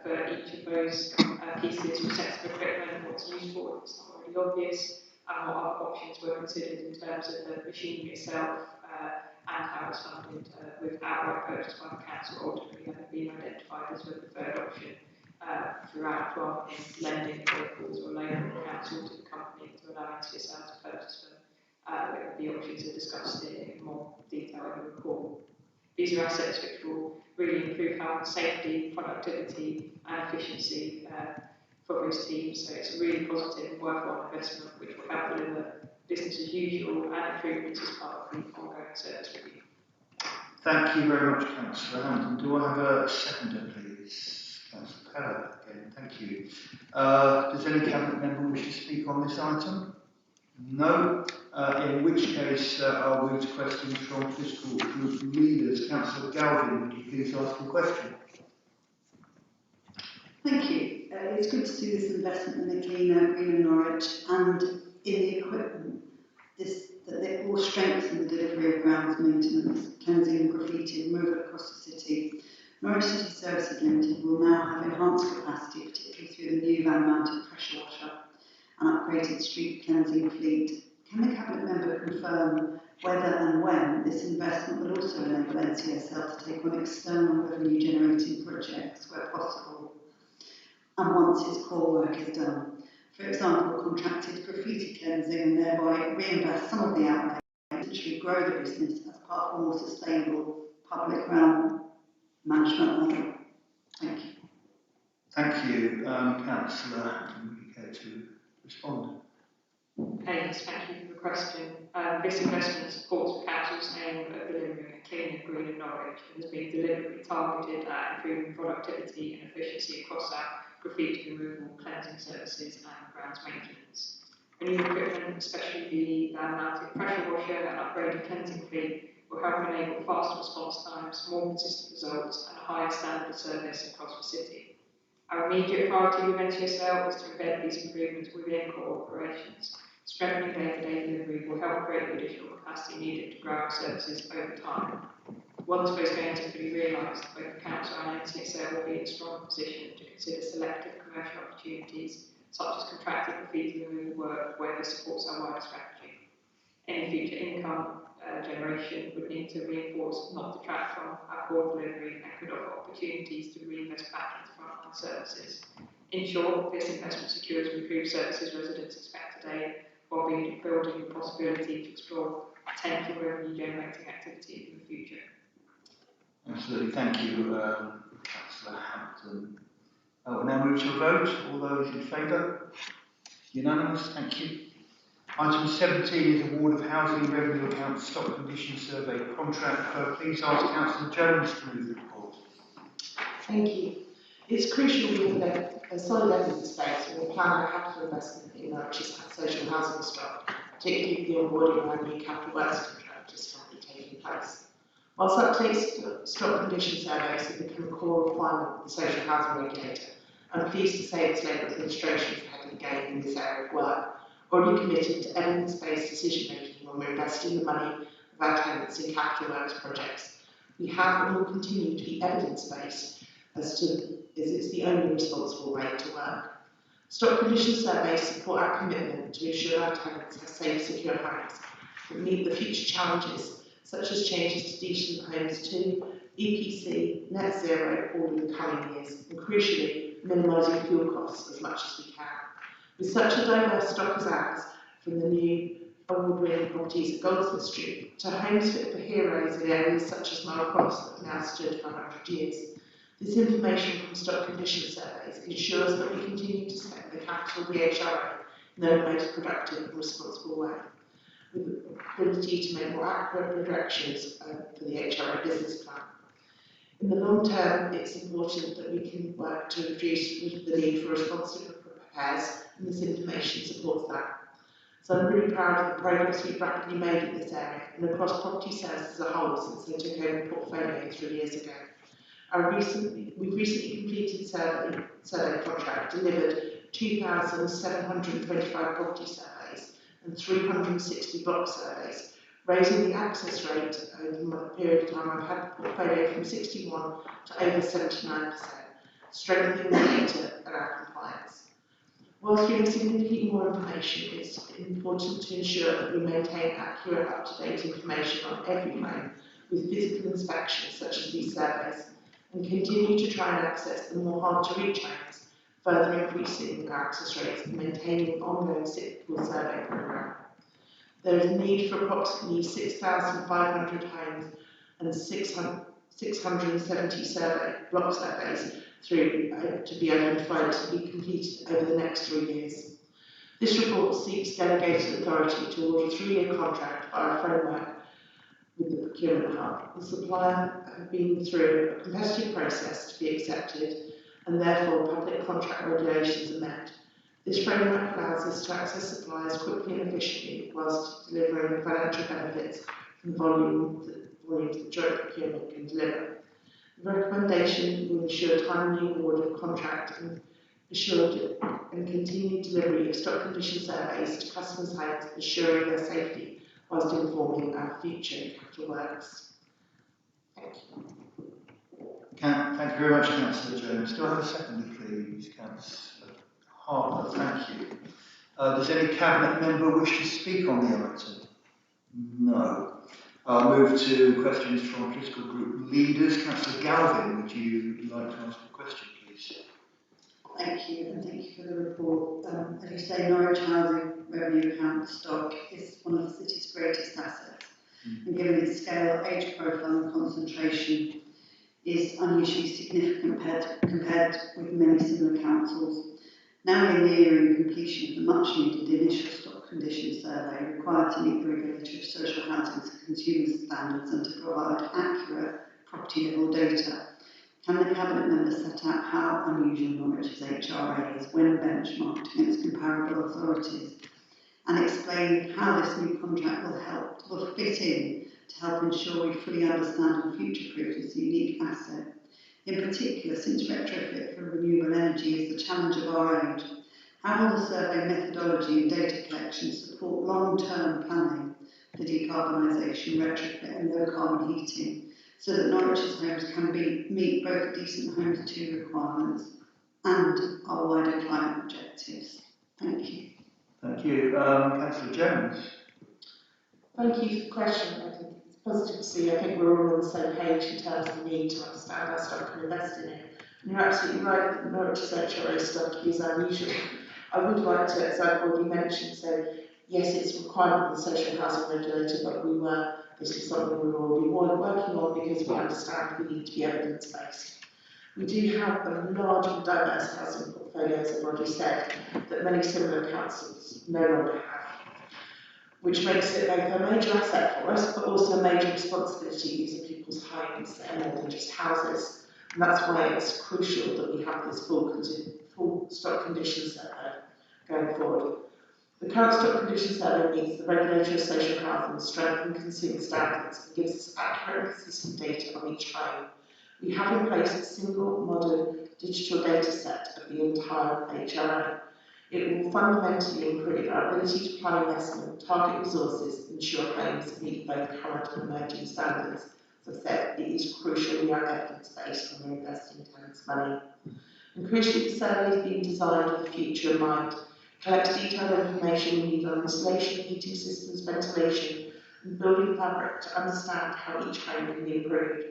for each of those pieces or sets of equipment, what's used for, if it's not already obvious, and what other options were considered in terms of the machinery itself and how it's funded with outright purchase by the Council, ultimately having been identified as the preferred option throughout, rather than lending vehicles or loaning the Council to the company to allow NCSL to purchase them. The options are discussed in more detail in the report. These are assets which will really improve health and safety, productivity and efficiency for those teams. So it's a really positive and worthwhile investment which will help deliver business as usual and improvements as part of the ongoing service review. Thank you very much, Councillor Hampton. Do I have a seconder, please? Councillor Peller again. Thank you. Does any cabinet member wish to speak on this item? No. In which case, I'll move to questions from political group leaders. Councillor Galvin, would you please ask a question? Thank you. It's good to see this investment in the cleaner, greener Norwich and in the equipment. That they all strengthen the delivery of grounds maintenance, cleansing and graffiti removal across the city. Norwich City Services Limited will now have enhanced capacity, particularly through the new van-mounted pressure washer and upgraded street cleansing fleet. Can the Cabinet member confirm whether and when this investment will also enable NCSL to take on external revenue generating projects where possible and once its core work is done? For example, contracted graffiti cleansing and thereby reinvest some of the outlay to essentially grow the business as part of a more sustainable public realm management model. Thank you. Thank you. Councillor Hampton, would you care to respond? Yes, thank you for the question. This investment supports the Council's aim of delivering a cleaner, greener Norwich and has been deliberately targeted at improving productivity and efficiency across our graffiti removal, cleansing services and grounds maintenance. The new equipment, especially the van-mounted pressure washer and upgraded cleansing fleet, will help enable faster response times, more consistent results and a higher standard of service across the city. Our immediate priority with NCSL is to embed these improvements within core operations. Strengthening day-to-day delivery will help create the additional capacity needed to grow our services over time. Once those gains are fully realised, both the Council and NCSL will be in a strong position to consider selective commercial opportunities, such as contracted graffiti removal work, where this supports our wider strategy. Any future income generation would need to reinforce, not detract from, our core delivery and could offer opportunities to reinvest back into frontline services. In short, this investment secures improved services residents expect today, while building the possibility to explore potential revenue generating activity in the future. Absolutely, thank you, Councillor Hampton. We'll now move to a vote. All those in favour? Unanimous, thank you. Item 17 is award of housing revenue account stock condition survey contract. Please ask Councillor Jones to move the report. Thank you. It's crucial we have a solid evidence base when we plan our capital investment in Norwich's social housing stock, particularly the onboarding of our new capital works contractors currently taking place. Whilst updates stock condition surveys have become a core requirement of the social housing regulator, I'm pleased to say this Labour administration has had a gain in this area of work, already committed to evidence-based decision-making when we're investing the money of our tenants in capital works projects. We have and will continue to be evidence-based as it's the only responsible way to work. Stock condition surveys support our commitment to ensure our tenants have safe, secure homes that meet the future challenges, such as changes to decent homes 2, EPC, net zero, all in the coming years, and crucially, minimising fuel costs as much as we can. With such a diverse stock as ours, from the new award-winning properties at Goldsmith Street to homes fit for heroes in areas such as Mile Cross that have now stood for 100 years, this information from stock condition surveys ensures that we continue to spend the capital of the HRA in the most productive and responsible way, with the ability to make more accurate projections for the HRA business plan. In the long term, it's important that we can work to reduce the need for responsive repairs, and this information supports that. So I'm really proud of the progress we've rapidly made in this area and across property sales as a whole since they took over the portfolio 3 years ago. We've recently completed survey contract delivered 2,725 property surveys and 360 block surveys, raising the access rate over the period of time I've had the portfolio from 61 to over 79%, strengthening the data and our compliance. Whilst we have significantly more information, it's important to ensure that we maintain accurate, up-to-date information on every home with physical inspections such as these surveys, and continue to try and access the more hard-to-reach homes, further increasing our access rates and maintaining an ongoing cyclical survey programme. There is a need for approximately 6,500 homes and 670 block surveys to be identified to be completed over the next 3 years. This report seeks delegated authority to award a 3-year contract via a framework with the procurement hub. The supplier have been through a competitive process to be accepted, and therefore public contract regulations are met. This framework allows us to access suppliers quickly and efficiently whilst delivering financial benefits from the volumes that joint procurement can deliver. The recommendation will ensure timely award of contract and assured and continued delivery of stock condition surveys to customers' homes, ensuring their safety whilst informing our future capital works. Thank you. Thank you very much, Councillor Jones. Do I have a second, please, Councillor Harper? Thank you. Does any Cabinet member wish to speak on the item? No. I'll move to questions from political group leaders. Councillor Galvin, would you like to ask a question, please? Thank you, and thank you for the report. As you say, Norwich Housing Revenue Account stock is one of the city's greatest assets, and given its scale, age profile and concentration, is unusually significant compared with many similar councils. Now we're nearing completion of the much needed initial stock condition survey required to meet the regulatory social housing consumer standards and to provide accurate property level data. Can the Cabinet member set out how unusual Norwich's HRA is when benchmarked against comparable authorities, and explain how this new contract will fit in to help ensure we fully understand and future-proof this unique asset? In particular, since retrofit for renewable energy is the challenge of our age, how will the survey methodology and data collection support long-term planning for decarbonisation, retrofit and low-carbon heating, so that Norwich's homes can meet both decent homes 2 requirements and our wider climate objectives? Thank you. Thank you. Councillor Jones. Thank you for the question. I think it's positive to see. I think we're all on the same page in terms of the need to understand our stock and invest in it. And you're absolutely right that Norwich's HRA stock is unusual. I would like to, as I've already mentioned, say, yes, it's a requirement of the social housing regulator, but this is something we were already working on because we understand we need to be evidence-based. We do have a large and diverse housing portfolio, as I've already said, that many similar councils no longer have, which makes it both a major asset for us, but also a major responsibility. These are people's homes, they're more than just houses, and that's why it's crucial that we have this full stock condition survey going forward. The current stock condition survey meets the regulatory social housing strength and consumer standards and gives us accurate and consistent data on each home. We have in place a single modern digital data set of the entire HRA. It will fundamentally improve our ability to plan investment, target resources, and ensure claims meet both current and emerging standards. As I said, it is crucial we are evidence-based when we're investing tenants' money. And crucially, the survey is being designed with the future in mind. Collects detailed information we need on installation, heating systems, ventilation, and building fabric to understand how each home can be improved.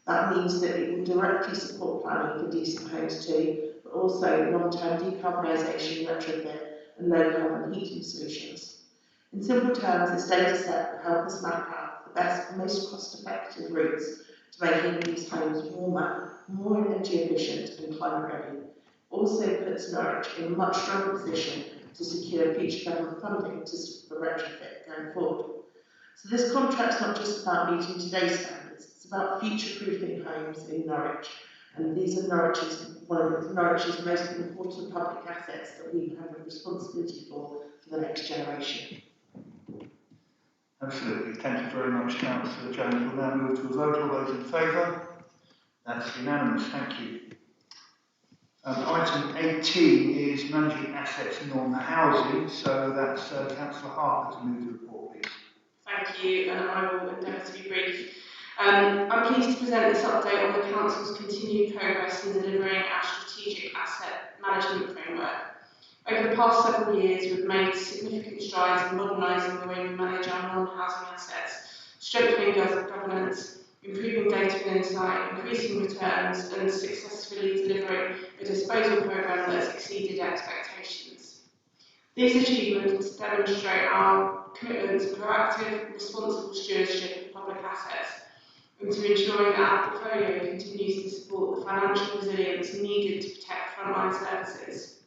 That means that it will directly support planning for decent homes too, but also long-term decarbonisation, retrofit, and low-carbon heating solutions. In simple terms, this data set will help us map out the best and most cost-effective routes to making these homes warmer, more energy efficient, and climate ready. Also puts Norwich in a much stronger position to secure future government funding for retrofit going forward. So this contract's not just about meeting today's standards, it's about future-proofing homes in Norwich. And these are one of Norwich's most important public assets that we have a responsibility for the next generation. Absolutely. Thank you very much, Councillor Jones. We'll now move to a vote. All those in favour? That's unanimous. Thank you. Item 18 is managing assets non-housing, so that's Councillor Harper to move the report, please. Thank you, and I will endeavour to be brief. I'm pleased to present this update on the Council's continued progress in delivering our strategic asset management framework. Over the past several years, we've made significant strides in modernising the way we manage our non-housing assets, strengthening governance, improving data and insight, increasing returns, and successfully delivering a disposal programme that has exceeded expectations. These achievements demonstrate our commitment to proactive, responsible stewardship of public assets and to ensuring that our portfolio continues to support the financial resilience needed to protect frontline services.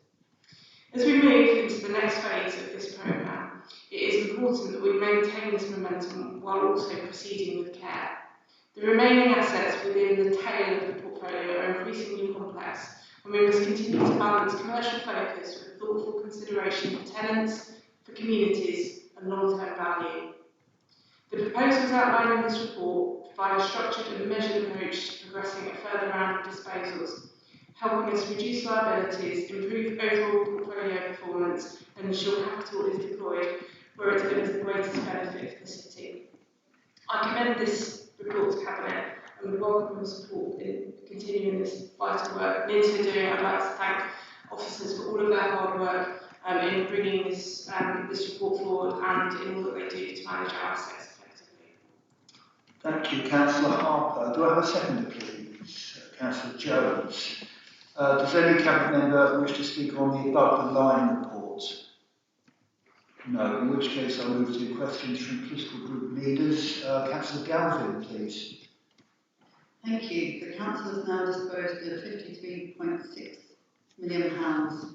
As we move into the next phase of this programme, it is important that we maintain this momentum while also proceeding with care. The remaining assets within the tail of the portfolio are increasingly complex, and we must continue to balance commercial focus with thoughtful consideration for tenants, for communities, and long-term value. The proposals outlined in this report provide a structured and measured approach to progressing a further round of disposals, helping us reduce liabilities, improve overall portfolio performance, and ensure capital is deployed where it delivers the greatest benefit for the city. I commend this report to Cabinet and would welcome your support in continuing this vital work. And in so doing, I'd like to thank officers for all of their hard work in bringing this report forward and in all that they do to manage our assets effectively. Thank you, Councillor Harper. Do I have a seconder, please? Councillor Jones. Does any Cabinet member wish to speak on the above-the-line report? No, in which case I'll move to questions from political group leaders. Councillor Galvin, please. Thank you. The Council has now disposed of £53.6 million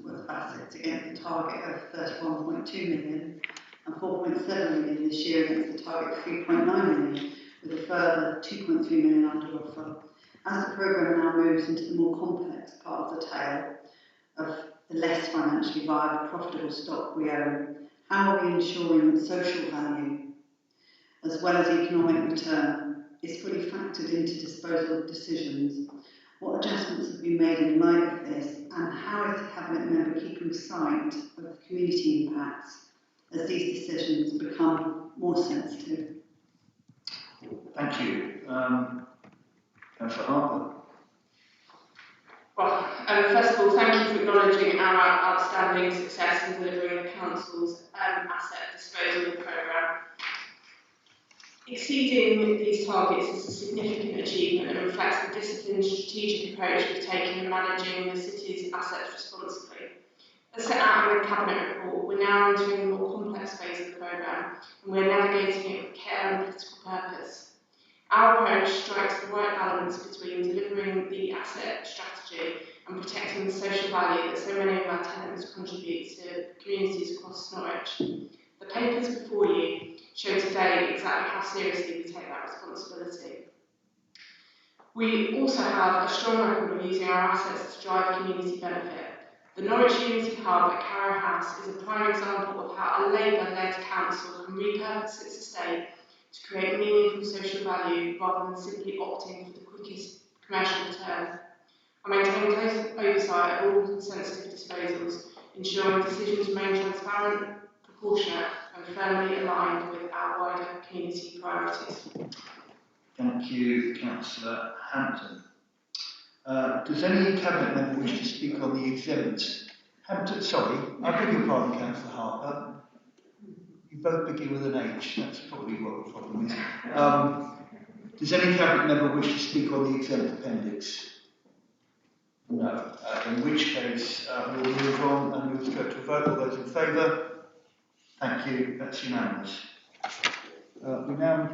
worth of assets against a target of £31.2 million and £4.7 million this year against a target of £3.9 million, with a further £2.3 million under offer. As the programme now moves into the more complex part of the tail of the less financially viable, profitable stock we own, how are we ensuring that social value, as well as economic return, is fully factored into disposal decisions? What adjustments have been made in light of this, and how is the Cabinet member keeping sight of the community impacts as these decisions become more sensitive? Thank you. Councillor Harper. Well, first of all, thank you for acknowledging our outstanding success in delivering the Council's asset disposal programme. Exceeding these targets is a significant achievement and reflects the disciplined strategic approach we've taken in managing the city's assets responsibly. As set out in the Cabinet report, we're now entering the more complex phase of the programme, and we're navigating it with care and political purpose. Our approach strikes the right balance between delivering the asset strategy and protecting the social value that so many of our tenants contribute to communities across Norwich. The papers before you show today exactly how seriously we take that responsibility. We also have a strong record of using our assets to drive community benefit. The Norwich Unity Hub at Carrow House is a prime example of how a Labour-led council can repurpose its estate to create meaningful social value rather than simply opting for the quickest commercial return. I maintain close oversight of all sensitive disposals, ensuring decisions remain transparent, proportionate and firmly aligned with our wider community priorities. Thank you, Councillor Hampton. Does any Cabinet member wish to speak on the exempt? Hampton, sorry, I beg your pardon, Councillor Harper. You both begin with an H, that's probably what the problem is. Does any Cabinet member wish to speak on the exempt appendix? No. In which case, we'll move on and move straight to a vote. All those in favour? Thank you, that's unanimous. We now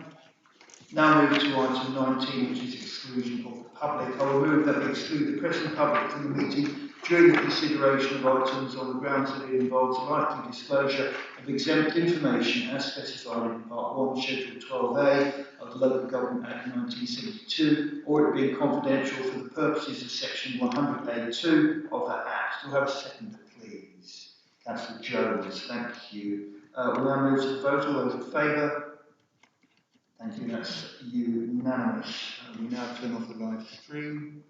move to item 19, which is exclusion of the public. I will move that we exclude the present public from the meeting during the consideration of items on the grounds that it involves likely disclosure of exempt information as specified in Part 1, Schedule 12A of the Local Government Act 1972, or it being confidential for the purposes of Section 100A2 of that Act. We'll have a seconder, please. Councillor Jones, thank you. We'll now move to the vote. All those in favour? Thank you, that's unanimous. We now turn off the live stream.